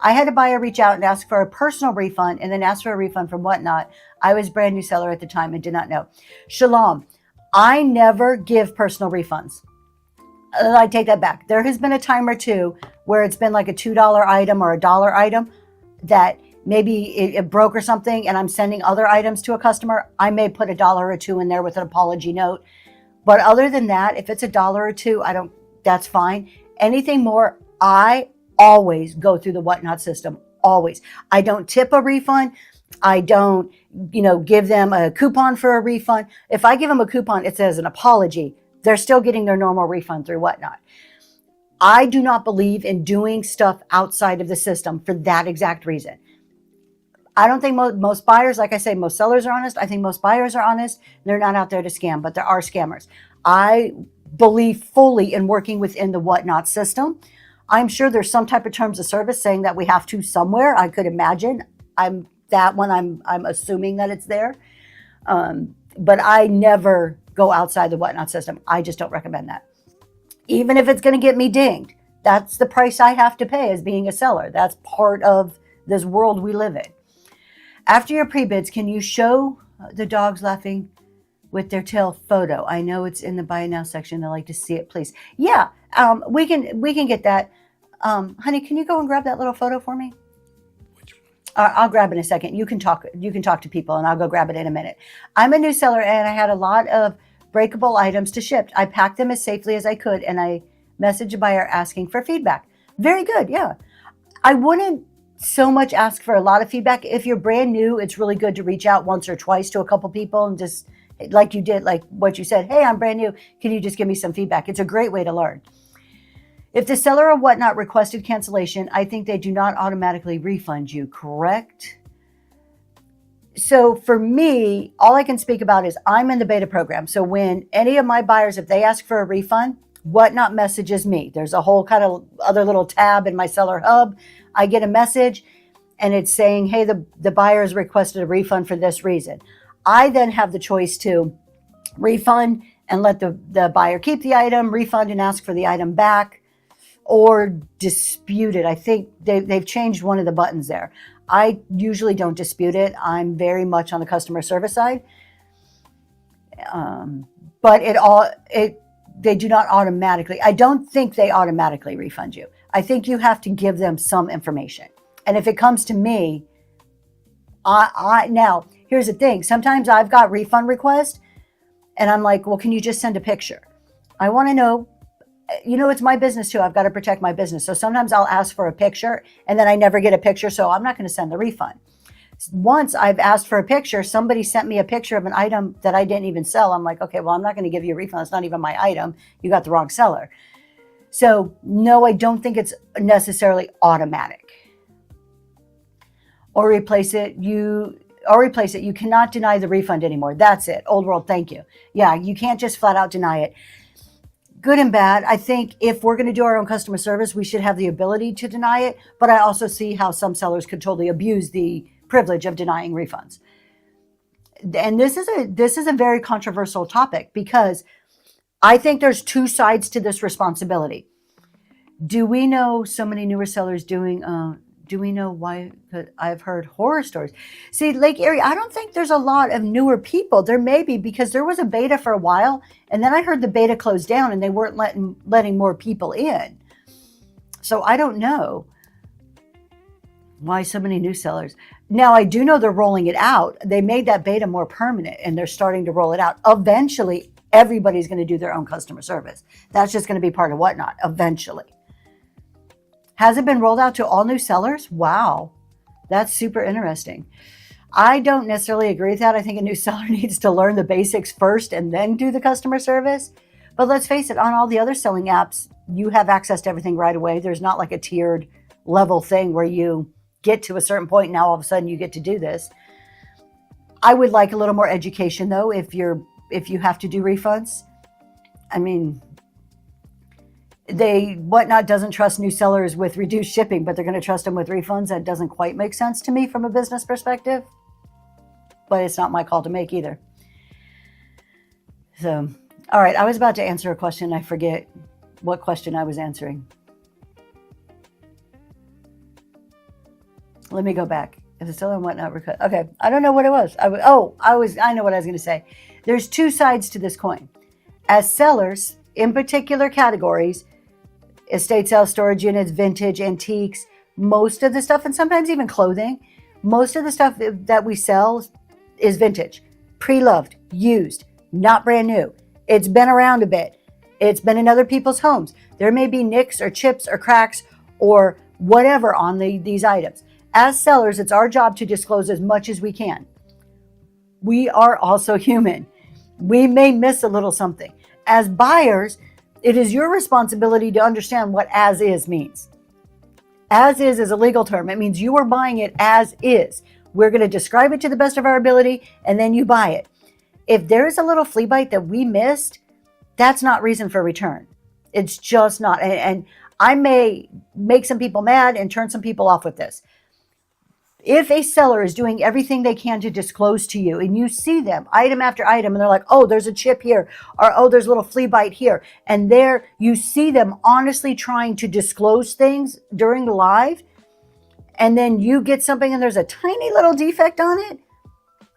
I had a buyer reach out and ask for a personal refund and then ask for a refund from Whatnot. I was brand new seller at the time and did not know. Shalom, I never give personal refunds. I take that back. There has been a time or two where it's been like a $2 item or a $1 item that maybe it broke or something and I'm sending other items to a customer. I may put $1 or $2 in there with an apology note. But other than that, if it's $1 or $2, that's fine. Anything more, I always go through the Whatnot system. Always. I don't tip a refund. I don't, give them a coupon for a refund. If I give them a coupon, it says an apology. They're still getting their normal refund through Whatnot. I do not believe in doing stuff outside of the system for that exact reason. I don't think most buyers, like I say, most sellers are honest. I think most buyers are honest. They're not out there to scam, but there are scammers. I believe fully in working within the Whatnot system. I'm sure there's some type of terms of service saying that we have to somewhere. I could imagine. I'm assuming that it's there. But I never go outside the Whatnot system. I just don't recommend that. Even if it's going to get me dinged, that's the price I have to pay as being a seller. That's part of this world we live in. After your pre-bids, can you show the dogs laughing with their tail photo? I know it's in the buy now section. I'd like to see it, please. Yeah, we can get that. Honey, can you go and grab that little photo for me? I'll grab it in a second. You can talk to people and I'll go grab it in a minute. I'm a new seller and I had a lot of breakable items to ship. I packed them as safely as I could and I messaged a buyer asking for feedback. Very good. Yeah. I wouldn't so much ask for a lot of feedback. If you're brand new, it's really good to reach out once or twice to a couple people and just like you did, like what you said, hey, I'm brand new. Can you just give me some feedback? It's a great way to learn. If the seller or Whatnot requested cancellation, I think they do not automatically refund you, correct? So for me, all I can speak about is I'm in the beta program. So when any of my buyers, if they ask for a refund, Whatnot messages me. There's a whole kind of other little tab in my seller hub. I get a message and it's saying, hey, the buyer has requested a refund for this reason. I then have the choice to refund and let the buyer keep the item, refund and ask for the item back, or dispute it. I think they've changed one of the buttons there. I usually don't dispute it. I'm very much on the customer service side. But they do not automatically, I don't think they automatically refund you. I think you have to give them some information. And if it comes to me, now, here's the thing. Sometimes I've got refund requests and I'm like, well, can you just send a picture? I want to know, it's my business too. I've got to protect my business. So sometimes I'll ask for a picture and then I never get a picture. So I'm not going to send the refund. Once I've asked for a picture, somebody sent me a picture of an item that I didn't even sell. I'm like, okay, well, I'm not going to give you a refund. It's not even my item. You got the wrong seller. So no, I don't think it's necessarily automatic. Or replace it. You cannot deny the refund anymore. That's it. Old world. Thank you. Yeah. You can't just flat out deny it. Good and bad. I think if we're going to do our own customer service, we should have the ability to deny it. But I also see how some sellers could totally abuse the privilege of denying refunds. And this is a very controversial topic because I think there's two sides to this responsibility. Do we know so many newer sellers doing, do we know why? I've heard horror stories. See, Lake Erie, I don't think there's a lot of newer people. There may be because there was a beta for a while and then I heard the beta closed down and they weren't letting more people in. So I don't know why so many new sellers. Now, I do know they're rolling it out. They made that beta more permanent and they're starting to roll it out. Eventually, everybody's going to do their own customer service. That's just going to be part of Whatnot eventually. Has it been rolled out to all new sellers? Wow, that's super interesting. I don't necessarily agree with that. I think a new seller needs to learn the basics first and then do the customer service. But let's face it, on all the other selling apps, you have access to everything right away. There's not like a tiered level thing where you get to a certain point and now all of a sudden you get to do this. I would like a little more education though if you have to do refunds. I mean, Whatnot doesn't trust new sellers with reduced shipping, but they're going to trust them with refunds. That doesn't quite make sense to me from a business perspective, but it's not my call to make either. So, all right, I was about to answer a question. I forget what question I was answering. Let me go back. If it's still in whatnot, okay. I don't know what it was. I know what I was going to say. There's two sides to this coin. As sellers, in particular categories, estate sales, storage units, vintage, antiques, most of the stuff, and sometimes even clothing, most of the stuff that we sell is vintage, pre-loved, used, not brand new. It's been around a bit. It's been in other people's homes. There may be nicks or chips or cracks or whatever on these items. As sellers, it's our job to disclose as much as we can. We are also human. We may miss a little something. As buyers, it is your responsibility to understand what as is means. As is a legal term. It means you are buying it as is. We're going to describe it to the best of our ability, and then you buy it. If there's a little flea bite that we missed, that's not reason for return. It's just not. And I may make some people mad and turn some people off with this. If a seller is doing everything they can to disclose to you and you see them item after item and they're like, oh, there's a chip here, or oh, there's a little flea bite here. And there you see them honestly trying to disclose things during the live. And then you get something and there's a tiny little defect on it.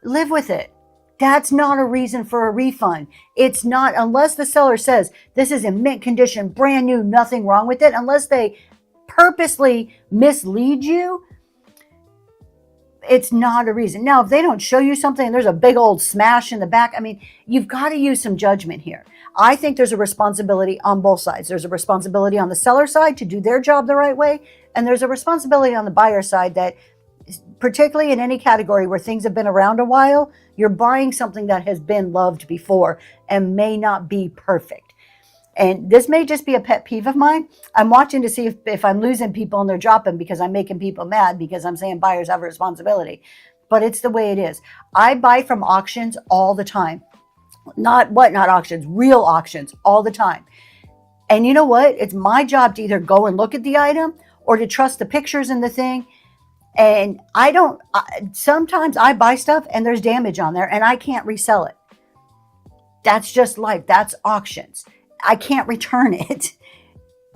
Live with it. That's not a reason for a refund. It's not, unless the seller says this is in mint condition, brand new, nothing wrong with it, unless they purposely mislead you. It's not a reason. Now, if they don't show you something and there's a big old smash in the back, I mean, you've got to use some judgment here. I think there's a responsibility on both sides. There's a responsibility on the seller side to do their job the right way. And there's a responsibility on the buyer side that, particularly in any category where things have been around a while, you're buying something that has been loved before and may not be perfect. And this may just be a pet peeve of mine. I'm watching to see if I'm losing people and they're dropping because I'm making people mad because I'm saying buyers have a responsibility. But it's the way it is. I buy from auctions all the time. Not auctions, real auctions all the time. And you know what? It's my job to either go and look at the item or to trust the pictures in the thing. And sometimes I buy stuff and there's damage on there and I can't resell it. That's just life. That's auctions. I can't return it.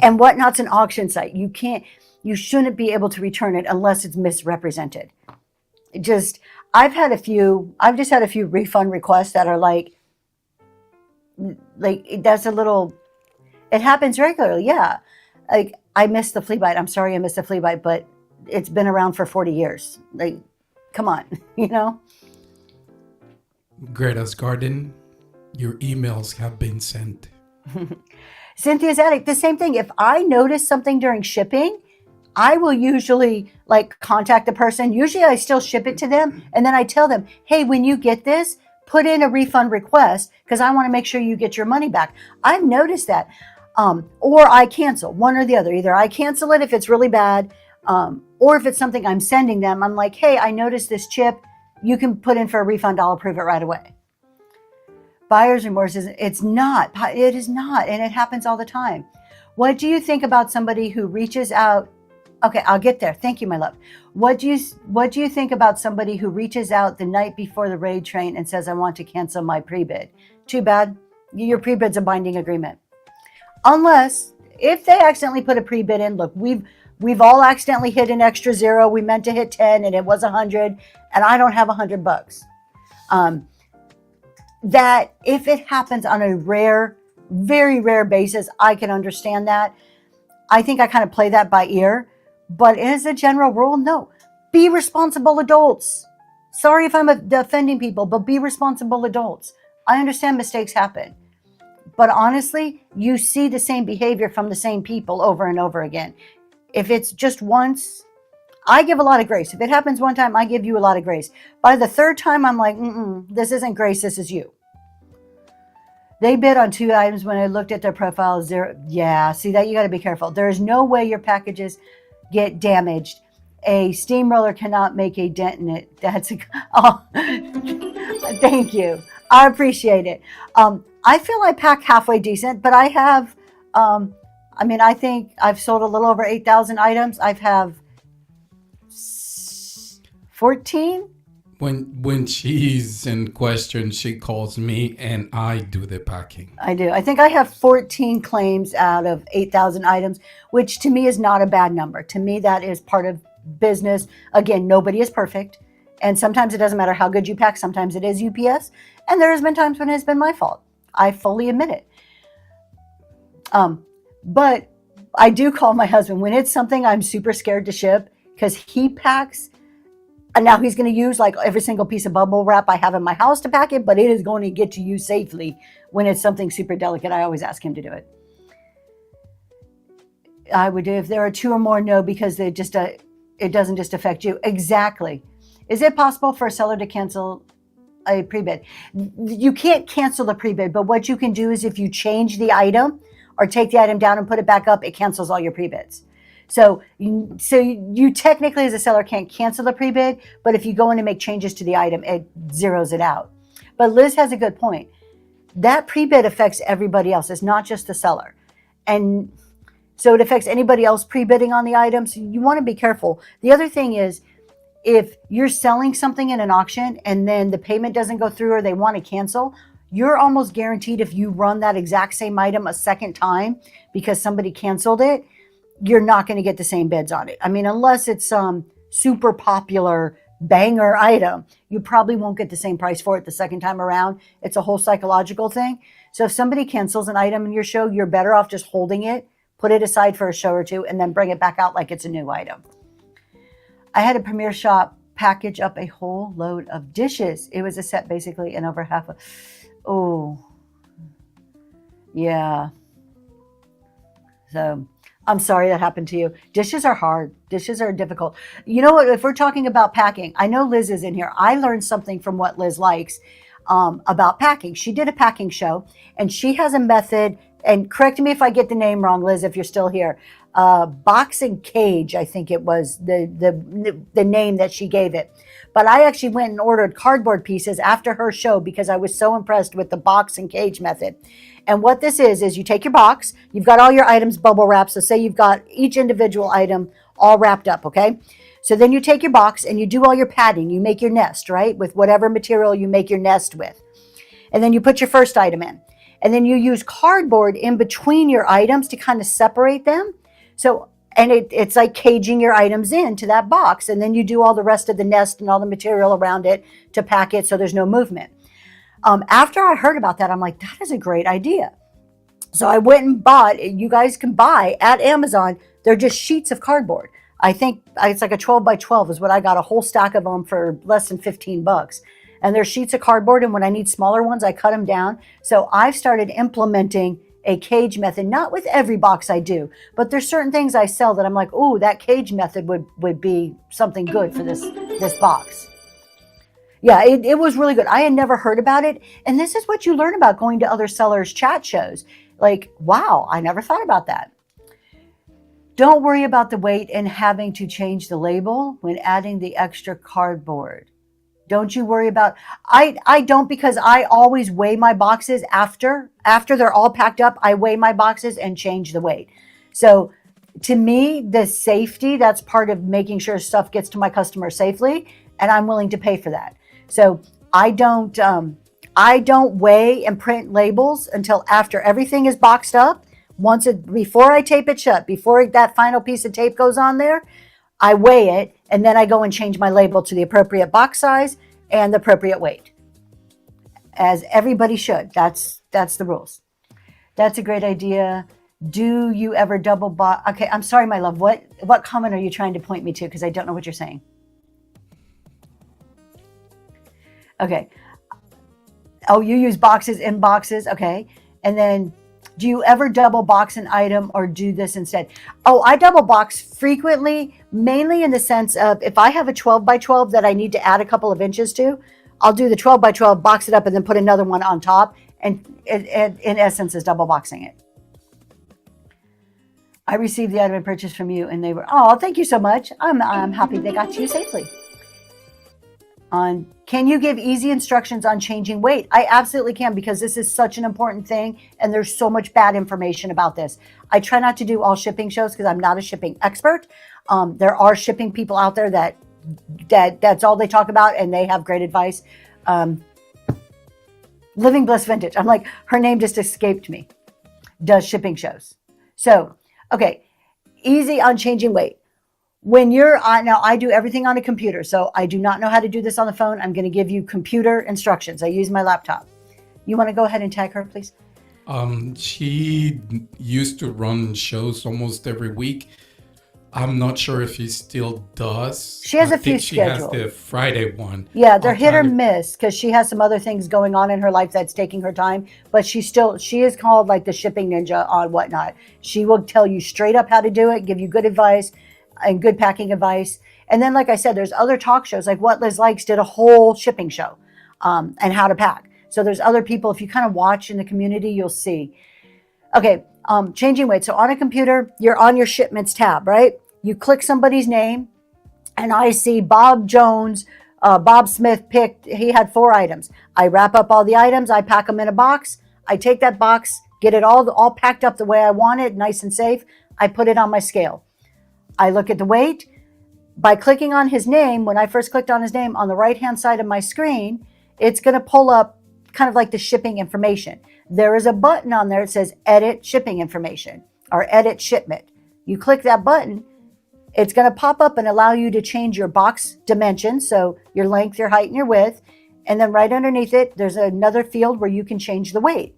And Whatnot's an auction site. You shouldn't be able to return it unless it's misrepresented. I've just had a few refund requests that are like that's a little, it happens regularly. Yeah. Like, I missed the flea bite. I'm sorry I missed the flea bite, but it's been around for 40 years. Like, come on, you know? Greta's Garden, your emails have been sent. Cynthia's Attic, the same thing. If I notice something during shipping, I will usually contact the person. Usually I still ship it to them. And then I tell them, hey, when you get this, put in a refund request because I want to make sure you get your money back. I've noticed that. Or I cancel, one or the other. Either I cancel it if it's really bad, or if it's something I'm sending them, I'm like, hey, I noticed this chip. You can put in for a refund. I'll approve it right away. Buyer's remorse it is not, and it happens all the time. What do you think about somebody who reaches out? Okay, I'll get there. Thank you, my love. What do you think about somebody who reaches out the night before the raid train and says, I want to cancel my pre-bid? Too bad. Your pre-bid's a binding agreement. Unless, if they accidentally put a pre-bid in, look, we've all accidentally hit an extra zero. We meant to hit 10 and it was 100 and I don't have $100. That if it happens on a rare, very rare basis, I can understand that. I think I kind of play that by ear. But as a general rule, no. Be responsible adults. Sorry if I'm offending people, but be responsible adults. I understand mistakes happen. But honestly, you see the same behavior from the same people over and over again. If it's just once, I give a lot of grace. If it happens one time, I give you a lot of grace. By the third time, I'm like, this isn't grace, this is you. They bid on 2 items when I looked at their profiles. Yeah, see that? You got to be careful. There is no way your packages get damaged. A steamroller cannot make a dent in it. Thank you. I appreciate it. I feel I pack halfway decent, but I have, I think I've sold a little over 8,000 items. I've have 14. When she's in question, she calls me and I do the packing. I do. I think I have 14 claims out of 8,000 items, which to me is not a bad number. To me, that is part of business. Again, nobody is perfect. And sometimes it doesn't matter how good you pack. Sometimes it is UPS. And there has been times when it's been my fault. I fully admit it. But I do call my husband when it's something I'm super scared to ship, because he packs, and now he's going to use like every single piece of bubble wrap I have in my house to pack it, but it is going to get to you safely. When it's something super delicate, I always ask him to do it. I would do if there are 2 or more, no, because it doesn't just affect you. Exactly. Is it possible for a seller to cancel a pre-bid? You can't cancel the pre-bid, but what you can do is if you change the item or take the item down and put it back up, it cancels all your pre-bids. So you technically as a seller can't cancel the pre-bid, but if you go in and make changes to the item, it zeroes it out. But Liz has a good point. That pre-bid affects everybody else. It's not just the seller. And so it affects anybody else pre-bidding on the item. So you want to be careful. The other thing is, if you're selling something in an auction and then the payment doesn't go through or they want to cancel, you're almost guaranteed if you run that exact same item a second time because somebody canceled it, you're not going to get the same bids on it. I mean, unless it's some super popular banger item, you probably won't get the same price for it the second time around. It's a whole psychological thing. So if somebody cancels an item in your show, you're better off just holding it, put it aside for a show or two, and then bring it back out like it's a new item. I had a Premier Shop package up a whole load of dishes. It was a set basically and over half of, oh, yeah. So I'm sorry that happened to you. Dishes are hard. Dishes are difficult. You know what? If we're talking about packing, I know Liz is in here. I learned something from what Liz likes about packing. She did a packing show and she has a method, and correct me if I get the name wrong, Liz, if you're still here. Box and Cage, I think it was the name that she gave it. But I actually went and ordered cardboard pieces after her show because I was so impressed with the Box and Cage method. And what this is you take your box, you've got all your items bubble wrapped. So say you've got each individual item all wrapped up, okay? So then you take your box and you do all your padding. You make your nest, right? With whatever material you make your nest with. And then you put your first item in. And then you use cardboard in between your items to kind of separate them. So, and it's like caging your items into that box. And then you do all the rest of the nest and all the material around it to pack it so there's no movement. After I heard about that, I'm like, that is a great idea. So I went and bought, you guys can buy at Amazon, they're just sheets of cardboard. I think it's like a 12 by 12 is what I got, a whole stack of them for less than $15. And they're sheets of cardboard. And when I need smaller ones, I cut them down. So I've started implementing a cage method, not with every box I do, but there's certain things I sell that I'm like, oh, that cage method would be something good for this box. Yeah, it was really good. I had never heard about it. And this is what you learn about going to other sellers' chat shows. Like, wow, I never thought about that. Don't worry about the weight and having to change the label when adding the extra cardboard. Don't you worry about, I don't, because I always weigh my boxes after they're all packed up. I weigh my boxes and change the weight. So to me, the safety, that's part of making sure stuff gets to my customer safely. And I'm willing to pay for that. So I don't weigh and print labels until after everything is boxed up. Before I tape it shut, before that final piece of tape goes on there, I weigh it, and then I go and change my label to the appropriate box size and the appropriate weight, as everybody should. That's the rules. That's a great idea. Do you ever double box? Okay, I'm sorry, my love. What comment are you trying to point me to? Because I don't know what you're saying. Okay. Oh, you use boxes in boxes. Okay. And then do you ever double box an item or do this instead? Oh, I double box frequently, mainly in the sense of if I have a 12 by 12 that I need to add a couple of inches to, I'll do the 12 by 12, box it up, and then put another one on top. And it in essence is double boxing it. I received the item I purchased from you and they were, oh, thank you so much. I'm happy they got to you safely. Can you give easy instructions on changing weight? I absolutely can, because this is such an important thing and there's so much bad information about this. I try not to do all shipping shows because I'm not a shipping expert. There are shipping people out there that's all they talk about and they have great advice. Living Bliss Vintage, I'm like, her name just escaped me, does shipping shows. So, okay, easy on changing weight. when you're on, now I do everything on a computer, so I do not know how to do this on the phone. I'm going to give you computer instructions. I use my laptop. You want to go ahead and tag her, please? She used to run shows almost every week. I'm not sure if she still does. She has I a few think she has scheduled. the Friday one. Yeah, they're I'll hit or tag her. miss because she has some other things going on in her life that's taking her time. But she is called like the shipping ninja on Whatnot. She will tell you straight up how to do it, give you good advice and good packing advice. And then, like I said, there's other talk shows like What Liz Likes did a whole shipping show and how to pack. So there's other people. If you kind of watch in the community, you'll see. Okay, changing weight. So on a computer, you're on your shipments tab, right? You click somebody's name, and I see Bob Jones, Bob Smith picked, he had 4 items. I wrap up all the items, I pack them in a box. I take that box, get it all packed up the way I want it, nice and safe. I put it on my scale. I look at the weight. By clicking on his name, when I first clicked on his name on the right-hand side of my screen, it's going to pull up kind of like the shipping information. There is a button on there that says edit shipping information or edit shipment. You click that button, it's going to pop up and allow you to change your box dimensions, so your length, your height, and your width. And then right underneath it, there's another field where you can change the weight.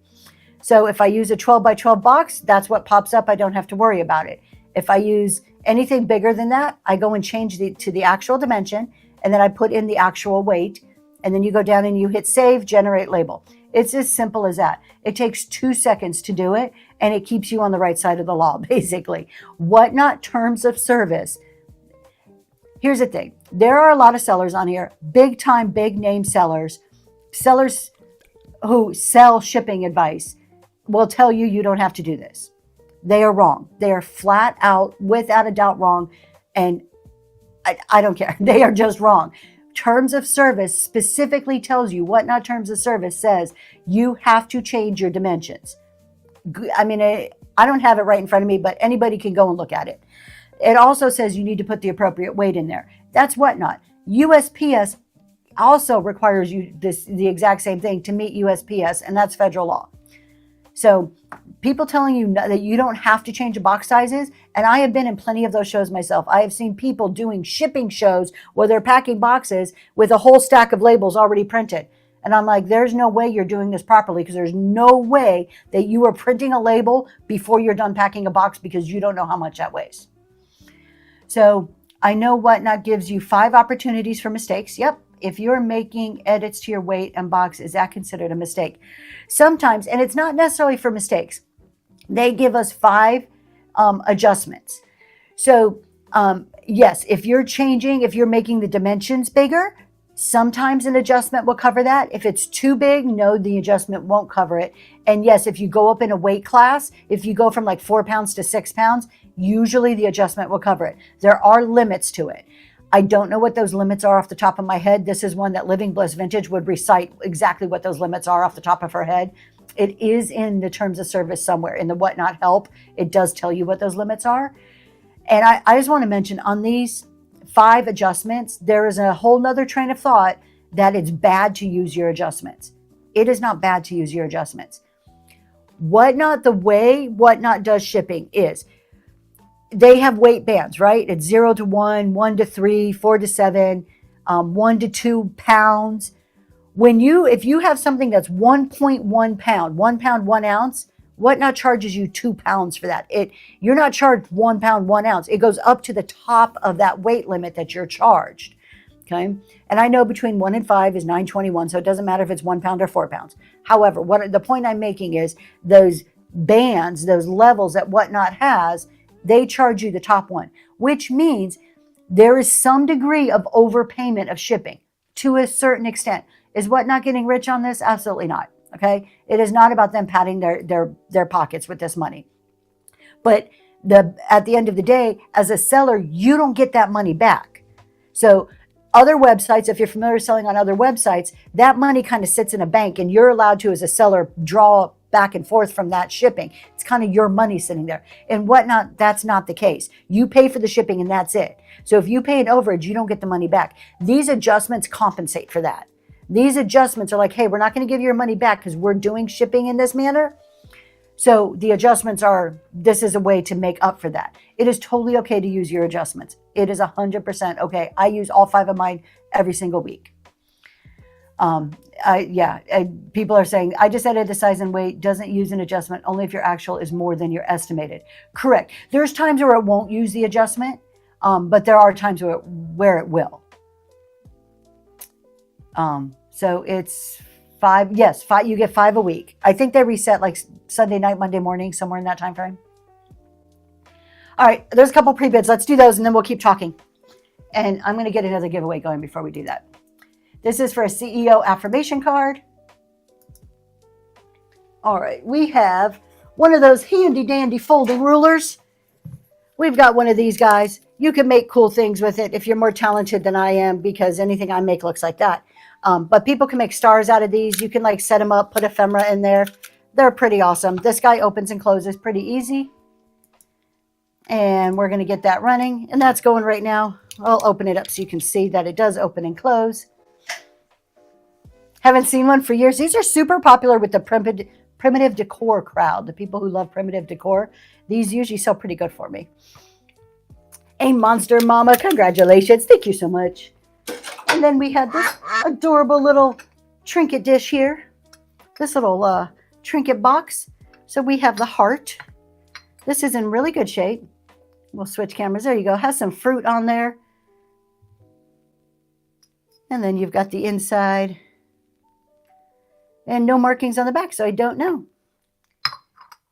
So if I use a 12 by 12 box, that's what pops up. I don't have to worry about it. If I use anything bigger than that, I go and change to the actual dimension, and then I put in the actual weight. And then you go down and you hit save, generate label. It's as simple as that. It takes 2 seconds to do it, and it keeps you on the right side of the law, basically. Whatnot terms of service. Here's the thing. There are a lot of sellers on here, big time, big name sellers who sell shipping advice will tell you you don't have to do this. They are wrong. They are flat out, without a doubt, wrong. And I don't care. They are just wrong. Terms of service specifically tells you, Whatnot terms of service says you have to change your dimensions. I mean, I don't have it right in front of me, but anybody can go and look at it. It also says you need to put the appropriate weight in there. That's Whatnot. USPS also requires you the exact same thing to meet USPS, and that's federal law. So people telling you that you don't have to change the box sizes, and I have been in plenty of those shows myself. I have seen people doing shipping shows where they're packing boxes with a whole stack of labels already printed. And I'm like, there's no way you're doing this properly, because there's no way that you are printing a label before you're done packing a box, because you don't know how much that weighs. So I know Whatnot gives you 5 opportunities for mistakes. Yep. If you're making edits to your weight and box, is that considered a mistake? Sometimes, and it's not necessarily for mistakes, they give us 5 adjustments. So yes, if you're making the dimensions bigger, sometimes an adjustment will cover that. If it's too big, no, the adjustment won't cover it. And yes, if you go up in a weight class, if you go from like 4 pounds to 6 pounds, usually the adjustment will cover it. There are limits to it. I don't know what those limits are off the top of my head. This is one that Living Bliss Vintage would recite exactly what those limits are off the top of her head. It is in the terms of service somewhere. In the Whatnot help, it does tell you what those limits are. And I just want to mention on these 5 adjustments, there is a whole nother train of thought that it's bad to use your adjustments. It is not bad to use your adjustments. Whatnot, the way Whatnot does shipping is, they have weight bands, right? It's 0 to 1, 1 to 3, 4 to 7, 1 to 2 pounds. If you have something that's 1.1 pound, 1 pound, 1 ounce, Whatnot charges you 2 pounds for that. You're not charged 1 pound, 1 ounce. It goes up to the top of that weight limit that you're charged. Okay. And I know between 1 and 5 is $9.21. So it doesn't matter if it's 1 pound or 4 pounds. However, the point I'm making is those bands, those levels that Whatnot has, they charge you the top one, which means there is some degree of overpayment of shipping to a certain extent. Is Whatnot getting rich on this? Absolutely not. Okay. It is not about them padding their pockets with this money. But at the end of the day, as a seller, you don't get that money back. So other websites, if you're familiar with selling on other websites, that money kind of sits in a bank, and you're allowed to, as a seller, draw back and forth from that shipping. It's kind of your money sitting there. And Whatnot, that's not the case. You pay for the shipping and that's it. So if you pay an overage, you don't get the money back. These adjustments compensate for that. These adjustments are like, hey, we're not going to give you your money back because we're doing shipping in this manner. So the adjustments this is a way to make up for that. It is totally okay to use your adjustments. It is 100% okay. I use all 5 of mine every single week. People are saying, I just added the size and weight, doesn't use an adjustment, only if your actual is more than your estimated. Correct. There's times where it won't use the adjustment, but there are times where it will. So it's 5. Yes, 5. You get 5 a week. I think they reset like Sunday night, Monday morning, somewhere in that time frame. All right, there's a couple pre-bids. Let's do those, and then we'll keep talking. And I'm going to get another giveaway going before we do that. This is for a CEO affirmation card. All right, we have one of those handy-dandy folding rulers. We've got one of these guys. You can make cool things with it if you're more talented than I am, because anything I make looks like that. But people can make stars out of these. You can like set them up, put ephemera in there. They're pretty awesome. This guy opens and closes pretty easy. And we're going to get that running. And that's going right now. I'll open it up so you can see that it does open and close. Haven't seen one for years. These are super popular with the primitive decor crowd. The people who love primitive decor. These usually sell pretty good for me. A monster mama. Congratulations. Thank you so much. And then we had this adorable little trinket dish here. This little trinket box. So we have the heart. This is in really good shape. We'll switch cameras. There you go. Has some fruit on there. And then you've got the inside. And no markings on the back, so I don't know.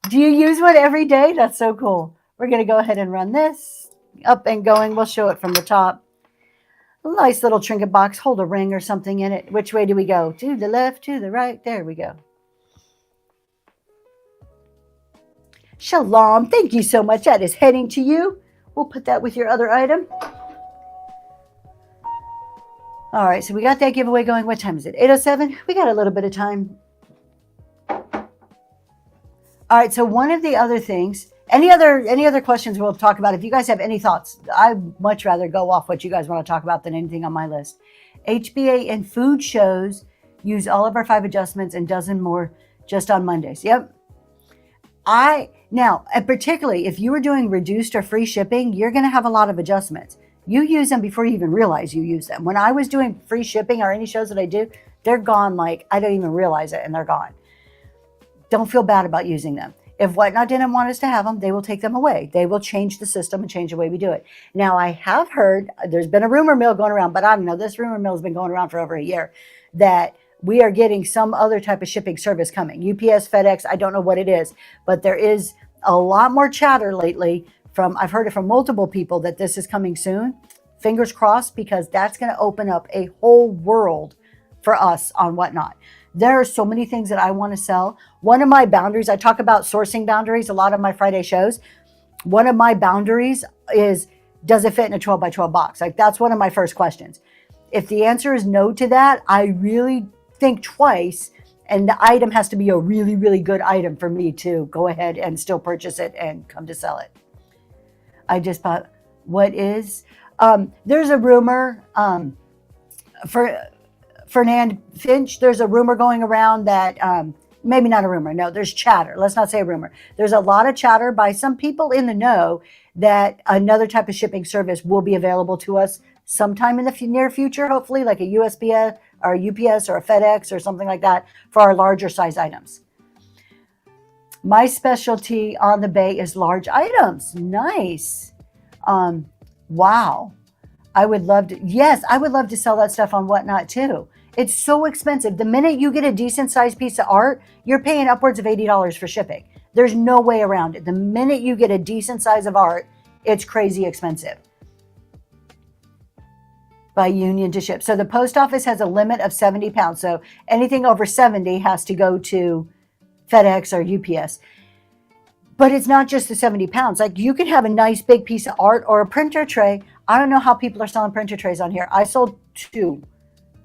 Do you use one every day? That's so cool. We're going to go ahead and run this. Up and going. We'll show it from the top. A nice little trinket box. Hold a ring or something in it. Which way do we go? To the left, to the right. There we go. Shalom. Thank you so much. That is heading to you. We'll put that with your other item. All right, so we got that giveaway going. What time is it? 8:07. We got a little bit of time. All right, so one of the other things, any other questions we'll talk about? If you guys have any thoughts, I'd much rather go off what you guys want to talk about than anything on my list. HBA and food shows use all of our 5 adjustments and dozen more just on Mondays. Yep. Now, and particularly if you were doing reduced or free shipping, you're going to have a lot of adjustments. You use them before you even realize you use them. When I was doing free shipping or any shows that I do, they're gone like I don't even realize it, and they're gone. Don't feel bad about using them. If Whatnot didn't want us to have them, they will take them away. They will change the system and change the way we do it. Now, I have heard, there's been a rumor mill going around, but I don't know, this rumor mill has been going around for over a year, that we are getting some other type of shipping service coming. UPS, FedEx, I don't know what it is, but there is a lot more chatter lately I've heard it from multiple people that this is coming soon. Fingers crossed, because that's going to open up a whole world for us on Whatnot. There are so many things that I want to sell. One of my boundaries, I talk about sourcing boundaries a lot of my Friday shows. One of my boundaries is, does it fit in a 12 by 12 box? Like, that's one of my first questions. If the answer is no to that, I really think twice, and the item has to be a really, really good item for me to go ahead and still purchase it and come to sell it. I just thought, what is? There's a rumor for Fernand Finch. There's a rumor going around that, maybe not a rumor. No, there's chatter. Let's not say a rumor. There's a lot of chatter by some people in the know that another type of shipping service will be available to us sometime in the near future, hopefully, like a USPS or a UPS or a FedEx or something like that for our larger size items. My specialty on the bay is large items. Nice. Wow. I would love to sell that stuff on Whatnot too. It's so expensive. The minute you get a decent sized piece of art, you're paying upwards of $80 for shipping. There's no way around it. The minute you get a decent size of art, it's crazy expensive. By union to ship. So the post office has a limit of 70 pounds. So anything over 70 has to go to FedEx or UPS. But it's not just the 70 pounds. Like, you can have a nice big piece of art or a printer tray. I don't know how people are selling printer trays on here. I sold 2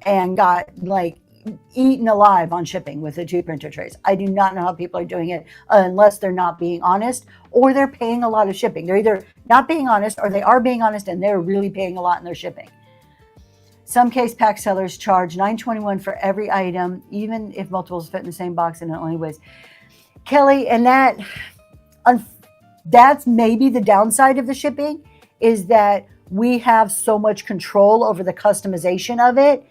and got like eaten alive on shipping with the 2 printer trays. I do not know how people are doing it unless they're not being honest, or they're paying a lot of shipping. They're either not being honest, or they are being honest and they're really paying a lot in their shipping. Some case pack sellers charge $9.21 for every item, even if multiples fit in the same box and it only weighs. Kelly, and that's maybe the downside of the shipping, is that we have so much control over the customization of it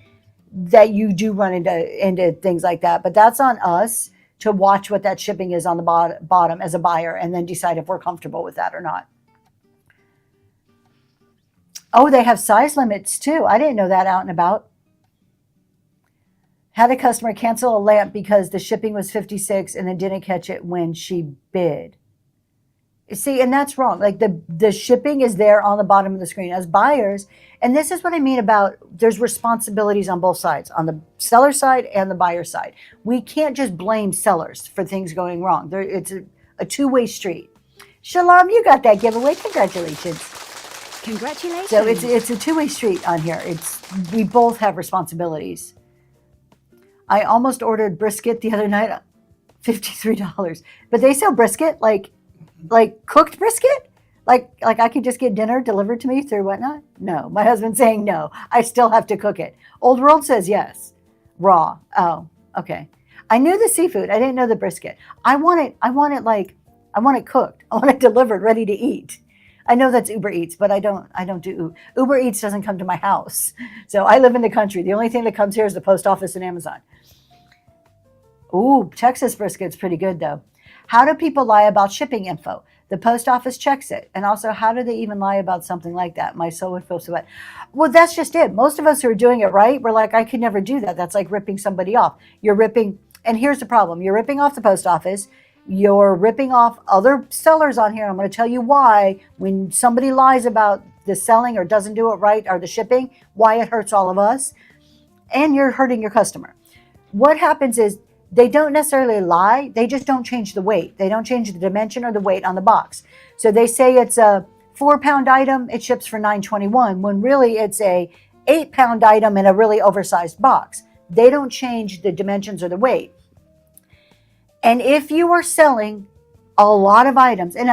that you do run into things like that. But that's on us to watch what that shipping is on the bottom as a buyer, and then decide if we're comfortable with that or not. Oh, they have size limits too. I didn't know that out and about. Had a customer cancel a lamp because the shipping was 56 and then didn't catch it when she bid. See, and that's wrong. Like the shipping is there on the bottom of the screen. As buyers, and this is what I mean about there's responsibilities on both sides, on the seller side and the buyer side. We can't just blame sellers for things going wrong. It's a two-way street. Shalom, you got that giveaway. Congratulations. Congratulations. So it's a two-way street on here. We both have responsibilities. I almost ordered brisket the other night, $53. But they sell brisket like cooked brisket? Like I could just get dinner delivered to me through whatnot? No. My husband's saying no. I still have to cook it. Old World says yes. Raw. Oh, okay. I knew the seafood. I didn't know the brisket. I want it cooked. I want it delivered, ready to eat. I know that's Uber Eats, but I don't do Uber Eats doesn't come to my house. So I live in the country. The only thing that comes here is the post office and Amazon. Ooh, Texas brisket's pretty good though. How do people lie about shipping info? The post office checks it. And also, how do they even lie about something like that? My soul would feel so bad. Well, that's just it. Most of us who are doing it right, we're like, I could never do that. That's like ripping somebody off. And here's the problem. You're ripping off the post office. You're ripping off other sellers on here. I'm going to tell you why when somebody lies about the selling or doesn't do it right or the shipping, why it hurts all of us. And you're hurting your customer. What happens is, they don't necessarily lie. They just don't change the weight. They don't change the dimension or the weight on the box. So they say it's a 4-pound item. It ships for $9.21 when really it's a 8-pound item in a really oversized box. They don't change the dimensions or the weight. And if you are selling a lot of items, and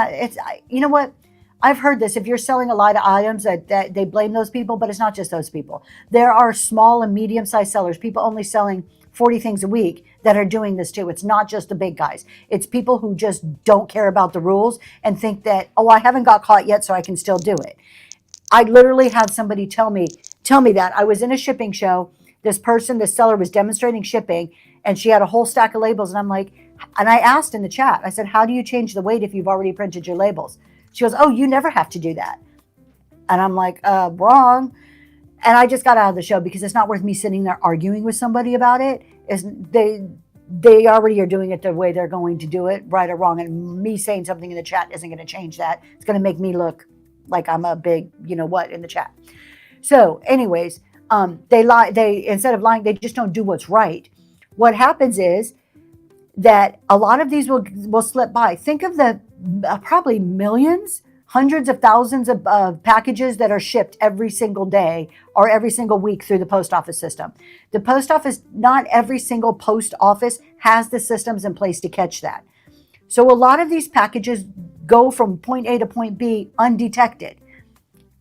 you know what? I've heard this. If you're selling a lot of items, that they blame those people, but it's not just those people. There are small and medium-sized sellers, people only selling 40 things a week that are doing this too. It's not just the big guys. It's people who just don't care about the rules and think that, oh, I haven't got caught yet, so I can still do it. I literally had somebody tell me that. I was in a shipping show. This seller was demonstrating shipping, and she had a whole stack of labels. And I asked in the chat, I said, how do you change the weight if you've already printed your labels? She goes, oh, you never have to do that. And I'm like, wrong. And I just got out of the show because it's not worth me sitting there arguing with somebody about it. They already are doing it the way they're going to do it, right or wrong. And me saying something in the chat isn't going to change that. It's going to make me look like I'm a big, you know what, in the chat. So anyways, they lie. Instead of lying, they just don't do what's right. What happens is that a lot of these will slip by. Think of the probably millions, hundreds of thousands of packages that are shipped every single day or every single week through the post office system. The post office, not every single post office has the systems in place to catch that. So a lot of these packages go from point A to point B undetected.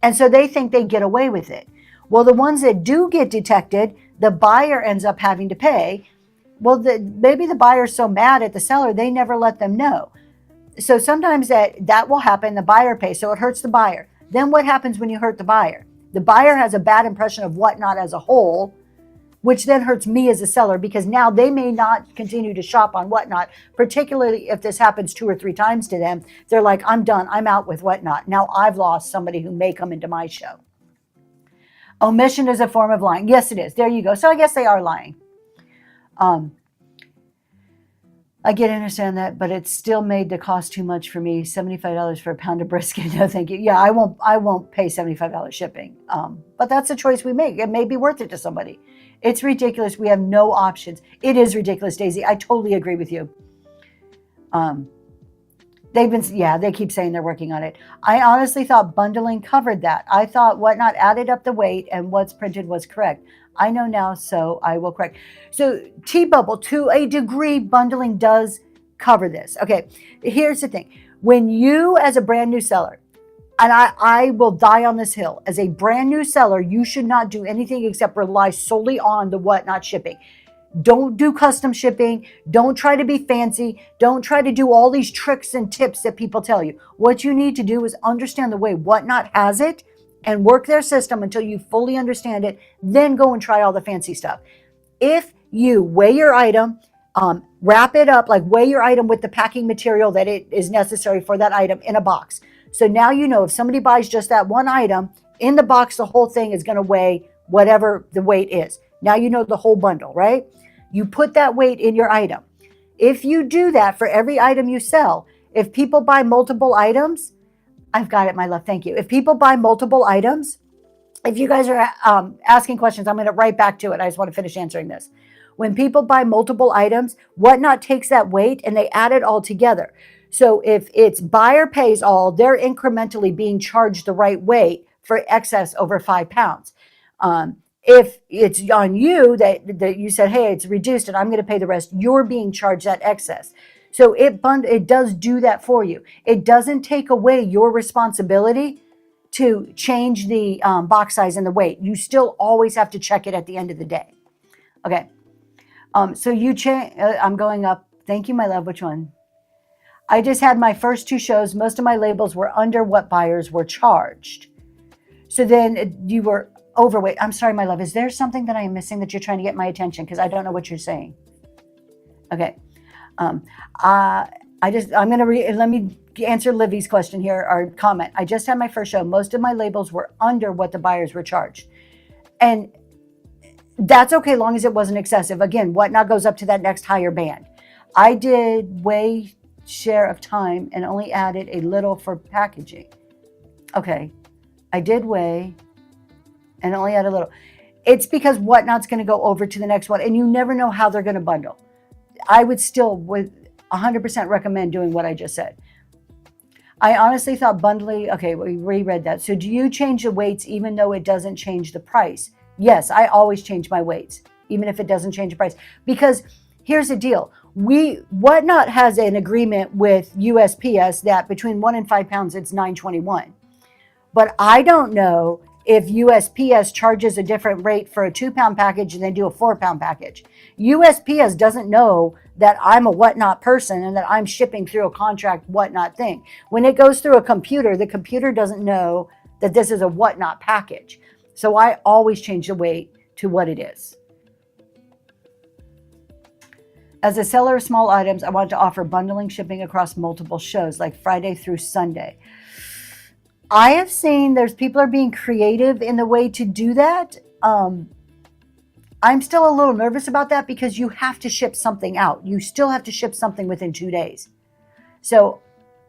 And so they think they get away with it. Well, the ones that do get detected, the buyer ends up having to pay. Well, maybe the buyer's so mad at the seller, they never let them know. So sometimes that will happen, the buyer pays, so it hurts the buyer. Then what happens when you hurt the buyer? The buyer has a bad impression of Whatnot as a whole, which then hurts me as a seller because now they may not continue to shop on Whatnot, particularly if this happens 2 or 3 times to them. They're like, I'm done, I'm out with Whatnot. Now I've lost somebody who may come into my show. Omission is a form of lying. Yes, it is. There you go. So I guess they are lying. I get understand that, but it still made the cost too much for me. $75 for a pound of brisket. No, thank you. Yeah, I won't pay $75 shipping. But that's a choice we make. It may be worth it to somebody. It's ridiculous. We have no options. It is ridiculous, Daisy. I totally agree with you. They keep saying they're working on it. I honestly thought bundling covered that. I thought Whatnot added up the weight and what's printed was correct. I know now, so I will correct. So T-Bubble, to a degree, bundling does cover this. Okay, here's the thing. When you, as a brand new seller, and I will die on this hill, as a brand new seller, you should not do anything except rely solely on the Whatnot shipping. Don't do custom shipping. Don't try to be fancy. Don't try to do all these tricks and tips that people tell you. What you need to do is understand the way Whatnot has it and work their system until you fully understand it. Then go and try all the fancy stuff. If you weigh your item, wrap it up, like weigh your item with the packing material that it is necessary for that item in a box. So now you know if somebody buys just that one item, in the box, the whole thing is going to weigh whatever the weight is. Now you know the whole bundle, right? You put that weight in your item. If you do that for every item you sell, if people buy multiple items, I've got it, my love, thank you. If people buy multiple items, if you guys are asking questions, I'm going to right back to it. I just want to finish answering this. When people buy multiple items, Whatnot takes that weight and they add it all together. So if it's buyer pays all, they're incrementally being charged the right weight for excess over 5 pounds. If it's on you that you said, hey, it's reduced and I'm going to pay the rest, you're being charged that excess. So it does do that for you. It doesn't take away your responsibility to change the box size and the weight. You still always have to check it at the end of the day. Okay. So you change. I'm going up. Thank you, my love. Which one? I just had my first 2 shows. Most of my labels were under what buyers were charged. So then you were overweight. I'm sorry, my love. Is there something that I am missing that you're trying to get my attention? Because I don't know what you're saying. Okay. Let me answer Livy's question here, or comment. I just had my first show. Most of my labels were under what the buyers were charged. And that's okay, long as it wasn't excessive. Again, Whatnot goes up to that next higher band. I did weigh share of time and only added a little for packaging. Okay. I did weigh and only add a little. It's because Whatnot's going to go over to the next one, and you never know how they're going to bundle. I would still, with 100% recommend doing what I just said. I honestly thought bundling, okay, we reread that. So do you change the weights even though it doesn't change the price? Yes, I always change my weights, even if it doesn't change the price. Because here's the deal. Whatnot has an agreement with USPS that between 1 and 5 pounds, it's $9.21. But I don't know if USPS charges a different rate for a 2-pound package and they do a 4-pound package. USPS doesn't know that I'm a Whatnot person and that I'm shipping through a contract Whatnot thing. When it goes through a computer, the computer doesn't know that this is a Whatnot package. So I always change the weight to what it is. As a seller of small items, I want to offer bundling shipping across multiple shows, like Friday through Sunday. I have seen people are being creative in the way to do that. I'm still a little nervous about that because you have to ship something out. You still have to ship something within 2 days. So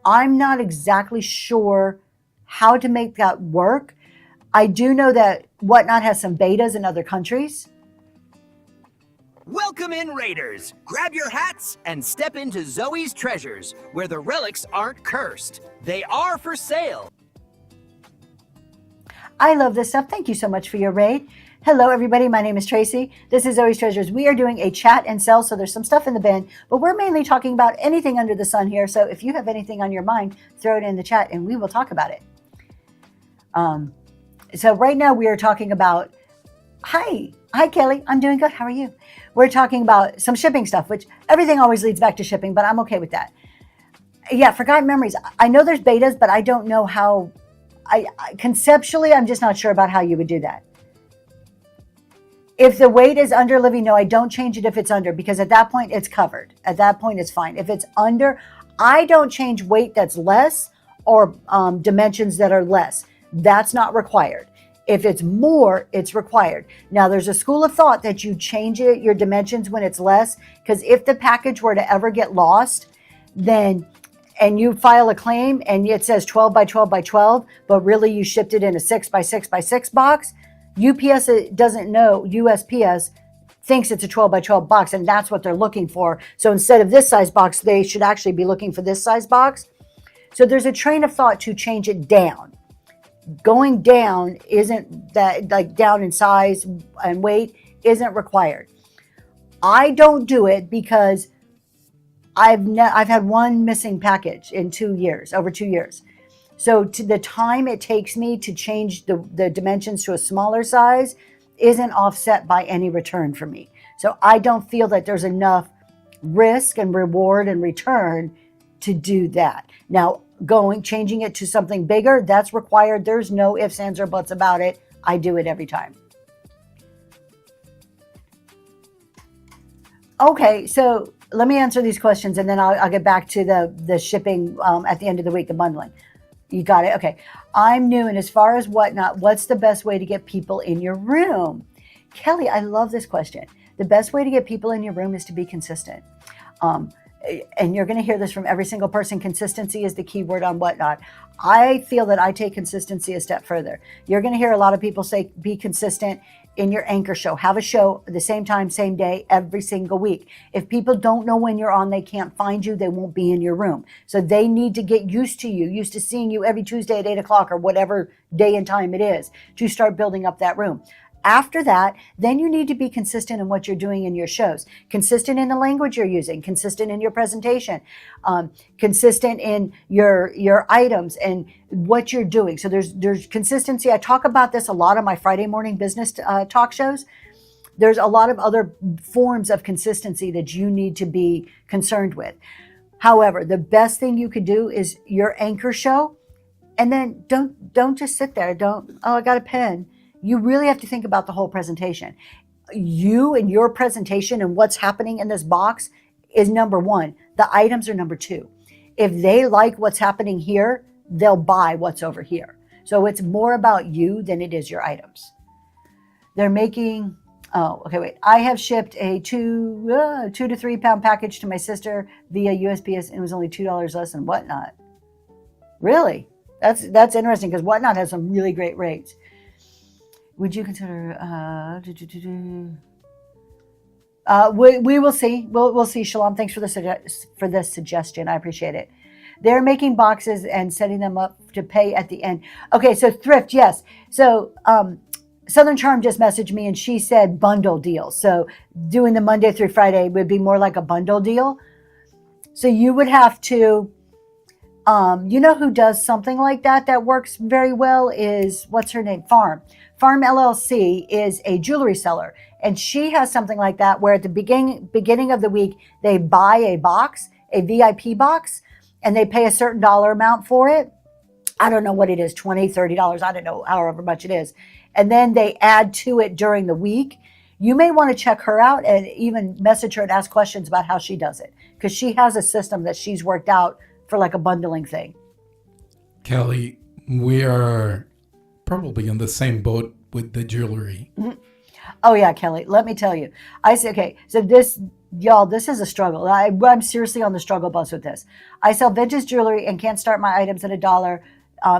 I'm not exactly sure how to make that work. I do know that Whatnot has some betas in other countries. Welcome in, Raiders! Grab your hats and step into Zoe's Treasures, where the relics aren't cursed. They are for sale. I love this stuff. Thank you so much for your raid. Hello, everybody. My name is Tracy. This is Zoe's Treasures. We are doing a chat and sell, so there's some stuff in the bin, but we're mainly talking about anything under the sun here. So if you have anything on your mind, throw it in the chat and we will talk about it. So right now we are talking about, hi Kelly, I'm doing good. How are you? We're talking about some shipping stuff, which everything always leads back to shipping, but I'm okay with that. Yeah, Forgotten Memories. I know there's betas, but I don't know how. Conceptually, I'm just not sure about how you would do that. If the weight is under, Livy, no, I don't change it if it's under, because at that point it's covered. At that point it's fine. If it's under, I don't change weight that's less or dimensions that are less. That's not required. If it's more, it's required. Now, there's a school of thought that you change your dimensions when it's less, because if the package were to ever get lost, then and you file a claim and it says 12 by 12 by 12, but really you shipped it in a 6 by 6 by 6 box, UPS doesn't know, USPS thinks it's a 12 by 12 box, and that's what they're looking for. So instead of this size box, they should actually be looking for this size box. So there's a train of thought to change it down. Going down isn't that, like down in size and weight isn't required. I don't do it because I've had one missing package in 2 years, over 2 years. So to the time it takes me to change the dimensions to a smaller size isn't offset by any return for me. So I don't feel that there's enough risk and reward and return to do that. Now, changing it to something bigger, that's required. There's no ifs, ands, or buts about it. I do it every time. Okay, so let me answer these questions and then I'll get back to the shipping at the end of the week, the bundling. You got it? Okay. I'm new, and as far as whatnot, what's the best way to get people in your room? Kelly, I love this question. The best way to get people in your room is to be consistent. And you're going to hear this from every single person. Consistency is the key word on whatnot. I feel that I take consistency a step further. You're going to hear a lot of people say, be consistent in your anchor show. Have a show at the same time, same day, every single week. If people don't know when you're on, they can't find you, they won't be in your room. So they need to get used to you, used to seeing you every Tuesday at 8 o'clock or whatever day and time it is to start building up that room. After that, then you need to be consistent in what you're doing in your shows, consistent in the language you're using, consistent in your presentation, consistent in your items and what you're doing. So there's consistency. I talk about this a lot on my Friday morning business talk shows. There's a lot of other forms of consistency that you need to be concerned with. However, the best thing you could do is your anchor show, and then don't just sit there. I got a pen. You really have to think about the whole presentation. You and your presentation and what's happening in this box is number one. The items are number two. If they like what's happening here, they'll buy what's over here. So it's more about you than it is your items. They're making, I have shipped a 2 to 3 pound package to my sister via USPS, and it was only $2 less than Whatnot. Really? That's interesting because Whatnot has some really great rates. Would you consider? We will see. We'll see. Shalom. Thanks for the suggestion. I appreciate it. They're making boxes and setting them up to pay at the end. Okay, so thrift, yes. So Southern Charm just messaged me and she said bundle deal. So doing the Monday through Friday would be more like a bundle deal. So you would have to. You know who does something like that works very well is, what's her name? Farm LLC is a jewelry seller. And she has something like that where at the beginning of the week, they buy a box, a VIP box, and they pay a certain dollar amount for it. I don't know what it is, $20, $30. I don't know, however much it is. And then they add to it during the week. You may want to check her out and even message her and ask questions about how she does it, because she has a system that she's worked out for like a bundling thing. Kelly, we are probably on the same boat with the jewelry. Mm-hmm. Oh yeah, Kelly, let me tell you. I say, okay, so this is a struggle. I'm seriously on the struggle bus with this. I sell vintage jewelry and can't start my items at $1.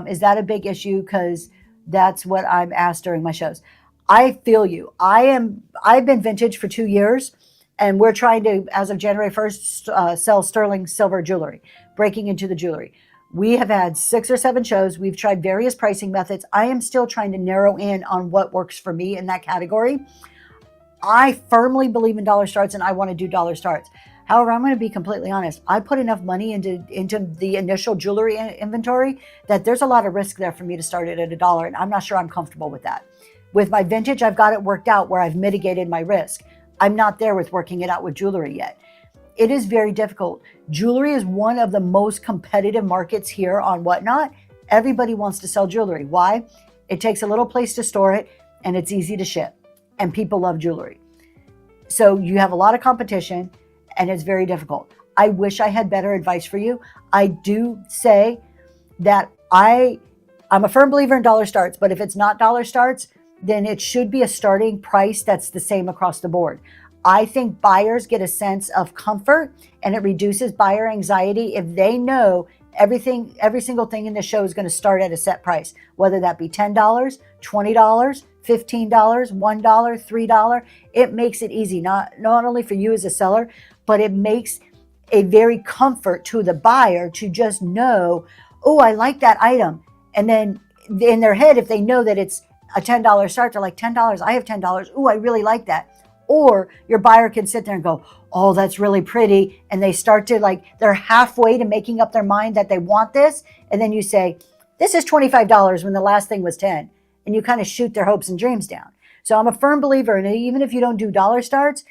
Is that a big issue? Because that's what I'm asked during my shows. I feel you. I've been vintage for 2 years. And we're trying to, as of January 1st, sell sterling silver jewelry, breaking into the jewelry. We have had 6 or 7 shows. We've tried various pricing methods. I am still trying to narrow in on what works for me in that category. I firmly believe in dollar starts and I want to do dollar starts. However, I'm going to be completely honest. I put enough money into the initial jewelry inventory that there's a lot of risk there for me to start it at $1. And I'm not sure I'm comfortable with that. With my vintage, I've got it worked out where I've mitigated my risk. I'm not there with working it out with jewelry yet. It is very difficult. Jewelry is one of the most competitive markets here on Whatnot. Everybody wants to sell jewelry. Why? It takes a little place to store it and it's easy to ship. And people love jewelry. So you have a lot of competition and it's very difficult. I wish I had better advice for you. I do say that I'm a firm believer in dollar starts, but if it's not dollar starts, then it should be a starting price that's the same across the board. I think buyers get a sense of comfort and it reduces buyer anxiety if they know every single thing in the show is going to start at a set price, whether that be $10, $20, $15, $1, $3. It makes it easy, not only for you as a seller, but it makes a very comfort to the buyer to just know, oh, I like that item. And then in their head, if they know that it's a $10 start, they're like, $10, I have $10. Ooh, I really like that. Or your buyer can sit there and go, oh, that's really pretty. And they start to they're halfway to making up their mind that they want this. And then you say, this is $25 when the last thing was 10. And you kind of shoot their hopes and dreams down. So I'm a firm believer in it. Even if you don't do dollar starts,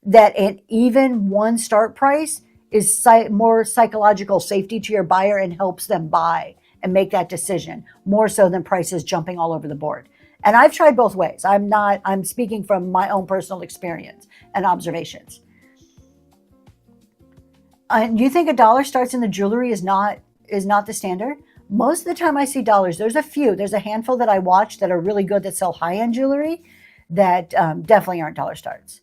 that an even one start price is more psychological safety to your buyer and helps them buy and make that decision more so than prices jumping all over the board. And I've tried both ways. I'm speaking from my own personal experience and observations. And you think $1 starts in the jewelry is not the standard? Most of the time I see dollars. There's a handful that I watch that are really good that sell high-end jewelry that definitely aren't dollar starts.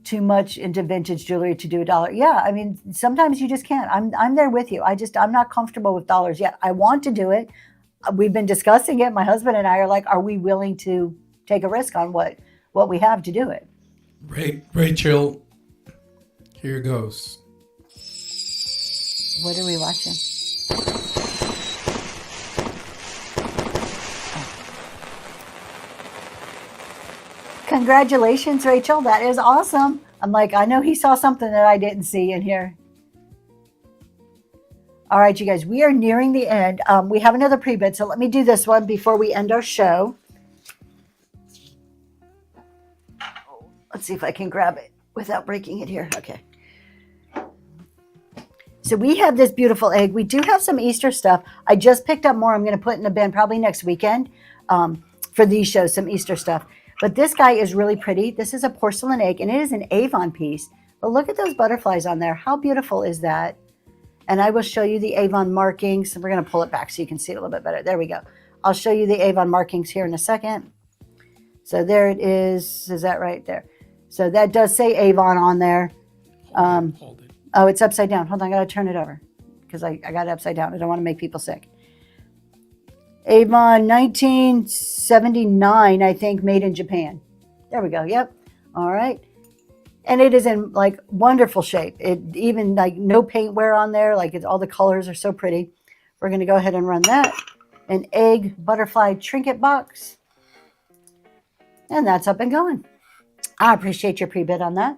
Too much into vintage jewelry to do $1. Yeah, I mean, sometimes you just can't. I'm there with you. I'm not comfortable with dollars yet. I want to do it. We've been discussing it. My husband and I are like, are we willing to take a risk on what we have to do it? Rachel, here goes. What are we watching? Congratulations, Rachel. That is awesome. I'm like, I know he saw something that I didn't see in here. All right, you guys, we are nearing the end. We have another pre-bid, so let me do this one before we end our show. Let's see if I can grab it without breaking it here. Okay. So we have this beautiful egg. We do have some Easter stuff. I just picked up more. I'm going to put in the bin probably next weekend for these shows, some Easter stuff. But this guy is really pretty. This is a porcelain egg, and it is an Avon piece. But look at those butterflies on there. How beautiful is that? And I will show you the Avon markings. We're going to pull it back so you can see it a little bit better. There we go. I'll show you the Avon markings here in a second. So there it is. Is that right there? So that does say Avon on there. Hold it. Oh, it's upside down. Hold on, I got to turn it over because I got it upside down. I don't want to make people sick. Avon 1979, I think, made in Japan. There we go. Yep. All right. And it is in like wonderful shape. It even like no paint wear on there. Like all the colors are so pretty. We're going to go ahead and run that. An egg butterfly trinket box. And that's up and going. I appreciate your pre-bid on that.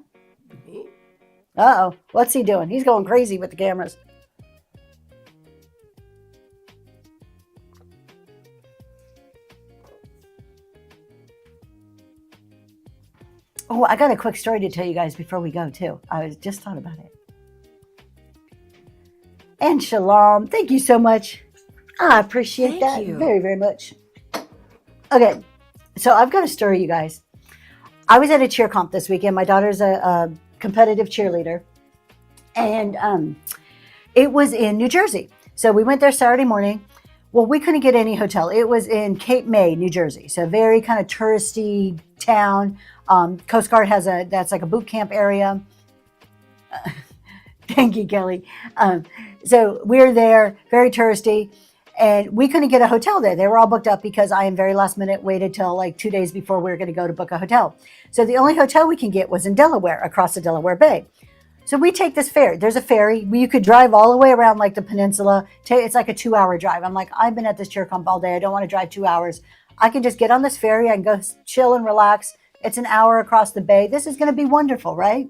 Uh-oh. What's he doing? He's going crazy with the cameras. Oh, I got a quick story to tell you guys before we go, too. I just thought about it. And Shalom, thank you so much. I appreciate that very, very much. Okay, so I've got a story, you guys. I was at a cheer comp this weekend. My daughter's a competitive cheerleader. And it was in New Jersey. So we went there Saturday morning. Well, we couldn't get any hotel. It was in Cape May, New Jersey. So very kind of touristy town. Coast Guard has that's like a boot camp area. Thank you, Kelly. So we're there, very touristy, and we couldn't get a hotel there. They were all booked up because I am very last minute, waited till like 2 days before we were going to go to book a hotel. So the only hotel we can get was in Delaware, across the Delaware Bay. So we take this ferry. There's a ferry. You could drive all the way around like the peninsula. It's like a 2-hour drive. I'm like, I've been at this cheer comp all day. I don't want to drive 2 hours. I can just get on this ferry. I can go chill and relax. It's an hour across the bay. This is going to be wonderful, right?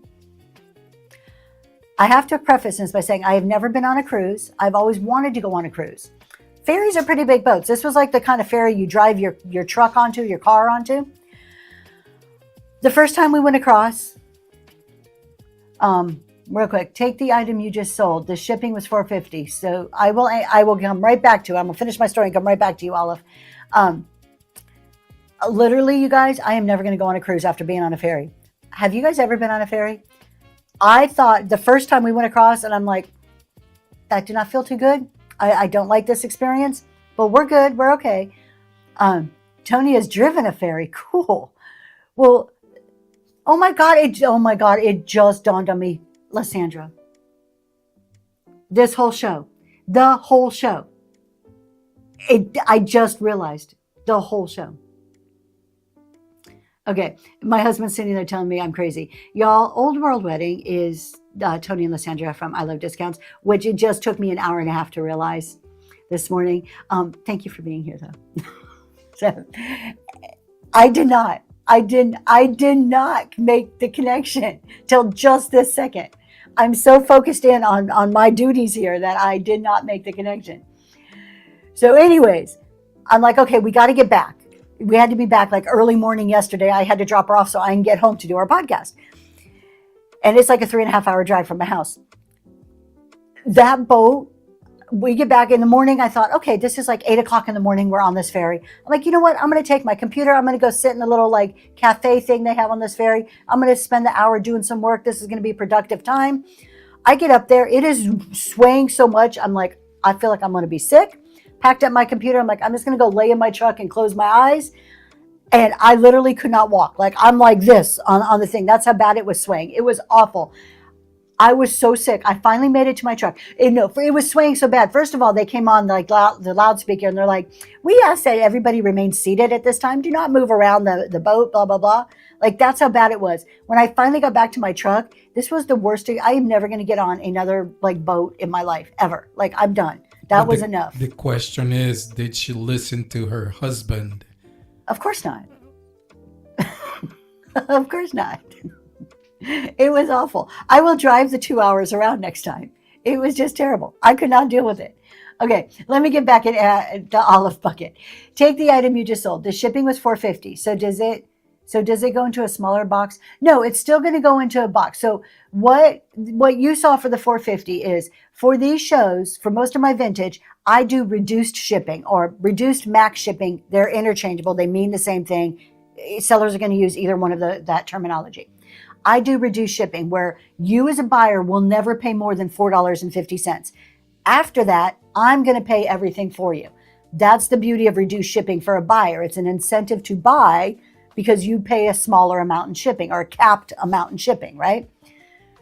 I have to preface this by saying I have never been on a cruise. I've always wanted to go on a cruise. Ferries are pretty big boats. This was like the kind of ferry you drive your truck onto, your car onto. The first time we went across, real quick, take the item you just sold. The shipping was $450. So I will come right back to it. I'm gonna finish my story and come right back to you, Olive. Literally, you guys, I am never gonna go on a cruise after being on a ferry. Have you guys ever been on a ferry? I thought the first time we went across, and I'm like, that did not feel too good. I don't like this experience, but we're good. We're okay. Tony has driven a ferry. Cool. Well, oh my God, it just dawned on me, Lysandra. The whole show. I just realized the whole show. Okay, my husband's sitting there telling me I'm crazy. Y'all, Old World Wedding is Tony and Lysandra from I Love Discounts, which it just took me an hour and a half to realize this morning. Thank you for being here, though. So, I did not make the connection till just this second. I'm so focused in on my duties here that I did not make the connection. So anyways, I'm like, okay, we got to get back. We had to be back like early morning yesterday. I had to drop her off so I can get home to do our podcast. And it's like a 3.5 hour drive from my house. That boat, we get back in the morning. I thought, okay, this is like 8 o'clock in the morning. We're on this ferry. I'm like, you know what? I'm going to take my computer. I'm going to go sit in the little like cafe thing they have on this ferry. I'm going to spend the hour doing some work. This is going to be productive time. I get up there. It is swaying so much. I'm like, I feel like I'm going to be sick. Packed up my computer. I'm like, I'm just going to go lay in my truck and close my eyes. And I literally could not walk. Like I'm like this on the thing. That's how bad it was swaying. It was awful. I was so sick. I finally made it to my truck. It was swaying so bad. First of all, they came on like the loudspeaker and they're like, we ask that everybody remain seated at this time. Do not move around the boat, blah, blah, blah. Like that's how bad it was. When I finally got back to my truck, this was the worst. I am never going to get on another like boat in my life ever. Like I'm done. That was enough. The question is, did she listen to her husband? Of course not. Of course not. It was awful. I will drive the 2 hours around next time. It was just terrible. I could not deal with it. Okay, let me get back at the olive bucket. Take the item you just sold. The shipping was $4.50. So does it go into a smaller box? No, it's still going to go into a box. So what you saw for the $4.50 is for these shows, for most of my vintage, I do reduced shipping or reduced max shipping. They're interchangeable. They mean the same thing. Sellers are going to use either one of that terminology. I do reduced shipping where you as a buyer will never pay more than $4.50. After that, I'm going to pay everything for you. That's the beauty of reduced shipping for a buyer. It's an incentive to buy because you pay a smaller amount in shipping or a capped amount in shipping, right?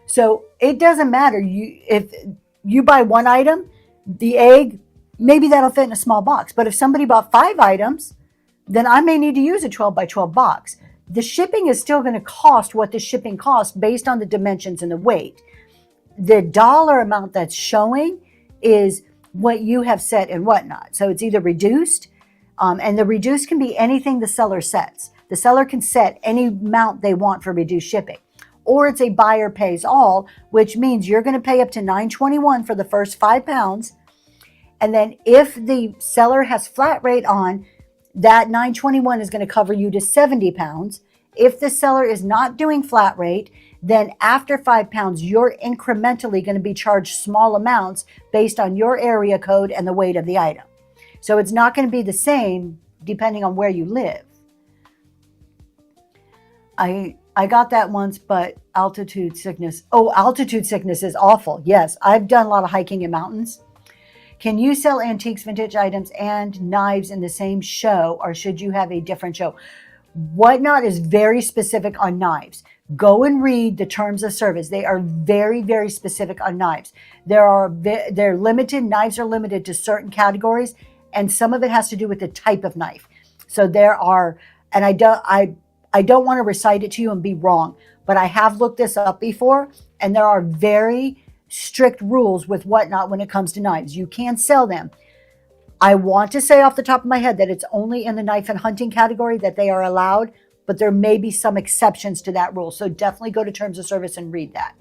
So it doesn't matter. If you buy one item, the egg, maybe that'll fit in a small box. But if somebody bought 5 items, then I may need to use a 12 by 12 box. The shipping is still going to cost what the shipping costs based on the dimensions and the weight. The dollar amount that's showing is what you have set and whatnot. So it's either reduced, and the reduced can be anything the seller sets. The seller can set any amount they want for reduced shipping. Or it's a buyer pays all, which means you're going to pay up to $9.21 for the first 5 pounds. And then if the seller has flat rate on, that $9.21 is going to cover you to 70 pounds. If the seller is not doing flat rate, then after 5 pounds, you're incrementally going to be charged small amounts based on your area code and the weight of the item. So it's not going to be the same depending on where you live. I got that once, but altitude sickness. Oh, altitude sickness is awful. Yes, I've done a lot of hiking in mountains. Can you sell antiques, vintage items, and knives in the same show, or should you have a different show? Whatnot is very specific on knives. Go and read the terms of service. They are very, very specific on knives. They're limited. Knives are limited to certain categories, and some of it has to do with the type of knife. So there are, and I don't want to recite it to you and be wrong, but I have looked this up before, and there are very strict rules with Whatnot when it comes to knives. You can sell them. I want to say off the top of my head that it's only in the knife and hunting category that they are allowed, but there may be some exceptions to that rule. So definitely go to terms of service and read that.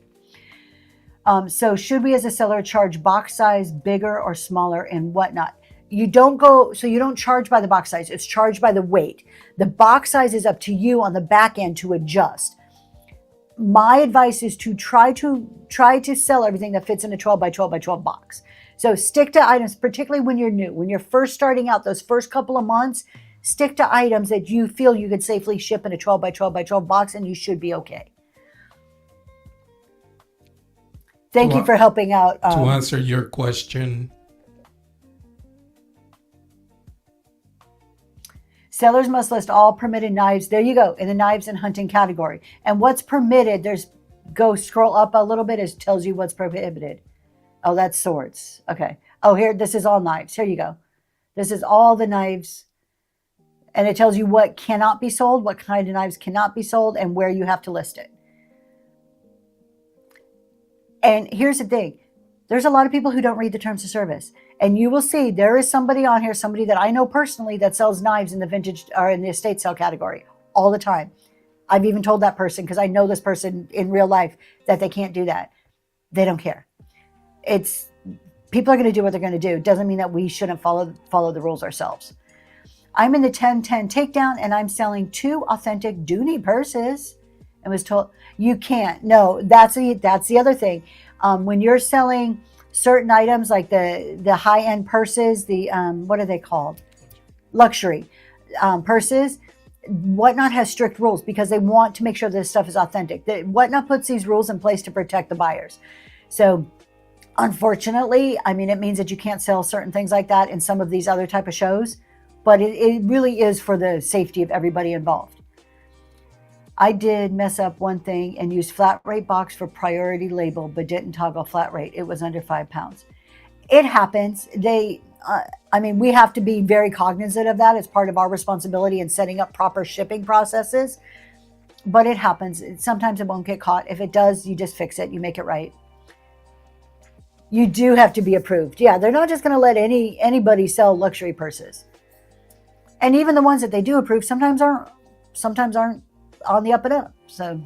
So should we as a seller charge box size bigger or smaller and Whatnot? You don't charge by the box size. It's charged by the weight. The box size is up to you on the back end to adjust. My advice is to try to sell everything that fits in a 12 by 12 by 12 box. So stick to items, particularly when you're new. When you're first starting out, those first couple of months, stick to items that you feel you could safely ship in a 12 by 12 by 12 box, and you should be okay. Thank you for helping out. To answer your question, sellers must list all permitted knives. There you go, in the knives and hunting category. And what's permitted, scroll up a little bit, it tells you what's prohibited. Oh, that's swords. Okay. Oh, here, this is all knives. Here you go. This is all the knives. And it tells you what cannot be sold, what kind of knives cannot be sold, and where you have to list it. And here's the thing. There's a lot of people who don't read the terms of service. And you will see there is somebody on here, somebody that I know personally that sells knives in the vintage or in the estate sale category all the time. I've even told that person, because I know this person in real life, that they can't do that. They don't care. People are going to do what they're going to do. It doesn't mean that we shouldn't follow the rules ourselves. I'm in the 1010 takedown and I'm selling 2 authentic Dooney purses, and was told you can't. No, that's the other thing. When you're selling certain items like the high-end purses, the what are they called? Luxury purses. Whatnot has strict rules because they want to make sure this stuff is authentic. Whatnot puts these rules in place to protect the buyers. So unfortunately, I mean, it means that you can't sell certain things like that in some of these other type of shows, but it really is for the safety of everybody involved. I did mess up one thing and used flat rate box for priority label, but didn't toggle flat rate. It was under 5 pounds. It happens. I mean, we have to be very cognizant of that. It's part of our responsibility in setting up proper shipping processes, but it happens. Sometimes it won't get caught. If it does, you just fix it. You make it right. You do have to be approved. Yeah, they're not just going to let anybody sell luxury purses. And even the ones that they do approve sometimes aren't on the up and up. So,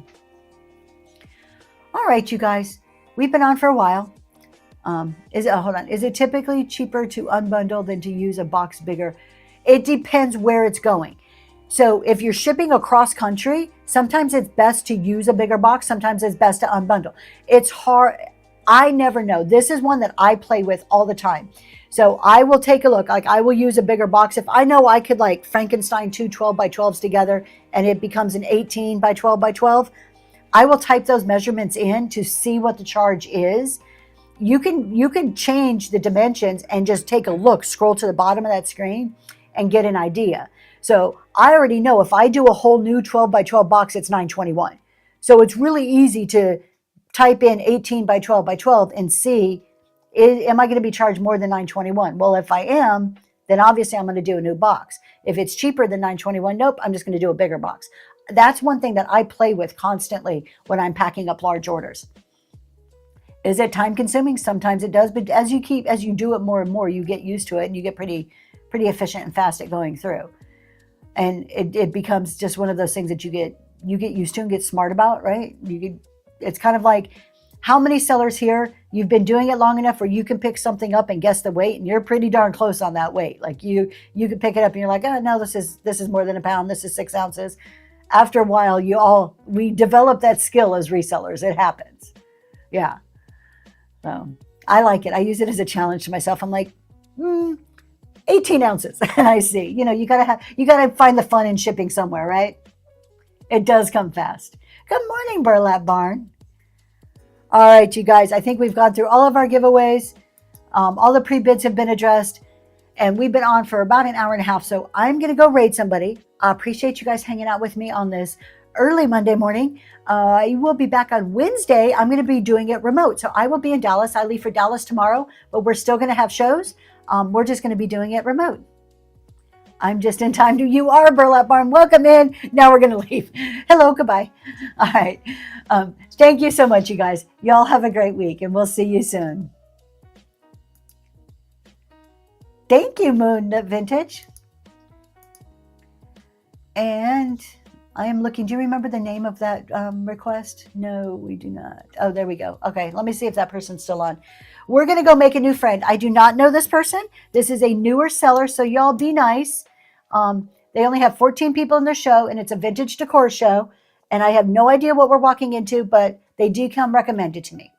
all right, you guys, we've been on for a while. Is it typically cheaper to unbundle than to use a box bigger? It depends where it's going. So if you're shipping across country, sometimes it's best to use a bigger box. Sometimes it's best to unbundle. It's hard. I never know. This is one that I play with all the time. So I will take a look. Like I will use a bigger box. If I know I could like Frankenstein 2 12 by 12s together and it becomes an 18 by 12 by 12, I will type those measurements in to see what the charge is. You can change the dimensions and just take a look, scroll to the bottom of that screen and get an idea. So I already know if I do a whole new 12 by 12 box, it's $9.21. So it's really easy to type in 18 by 12 by 12 and see, am I going to be charged more than $9.21? Well, if I am, then obviously I'm going to do a new box. If it's cheaper than $9.21, nope, I'm just going to do a bigger box. That's one thing that I play with constantly when I'm packing up large orders. Is it time consuming? Sometimes it does, but as you do it more and more, you get used to it and you get pretty efficient and fast at going through. And it becomes just one of those things that you get used to and get smart about, right? It's kind of like how many sellers here, you've been doing it long enough where you can pick something up and guess the weight and you're pretty darn close on that weight. Like you can pick it up and you're like, oh no, this is more than a pound. This is 6 ounces. After a while, we develop that skill as resellers. It happens. Yeah. So I like it. I use it as a challenge to myself. I'm like, 18 ounces. And I see, you gotta find the fun in shipping somewhere, right? It does come fast. Good morning, Burlap Barn. All right, you guys, I think we've gone through all of our giveaways. All the pre-bids have been addressed and we've been on for about an hour and a half. So I'm going to go raid somebody. I appreciate you guys hanging out with me on this early Monday morning. I will be back on Wednesday. I'm going to be doing it remote. So I will be in Dallas. I leave for Dallas tomorrow, but we're still going to have shows. We're just going to be doing it remote. I'm just in time you are Burlap Barn. Welcome in. Now we're going to leave. Hello. Goodbye. All right. Thank you so much, you guys. Y'all have a great week and we'll see you soon. Thank you, Moon Vintage. And I am looking. Do you remember the name of that request? No, we do not. Oh, there we go. Okay, let me see if that person's still on. We're going to go make a new friend. I do not know this person. This is a newer seller, so y'all be nice. They only have 14 people in the show, and it's a vintage decor show. And I have no idea what we're walking into, but they do come recommended to me.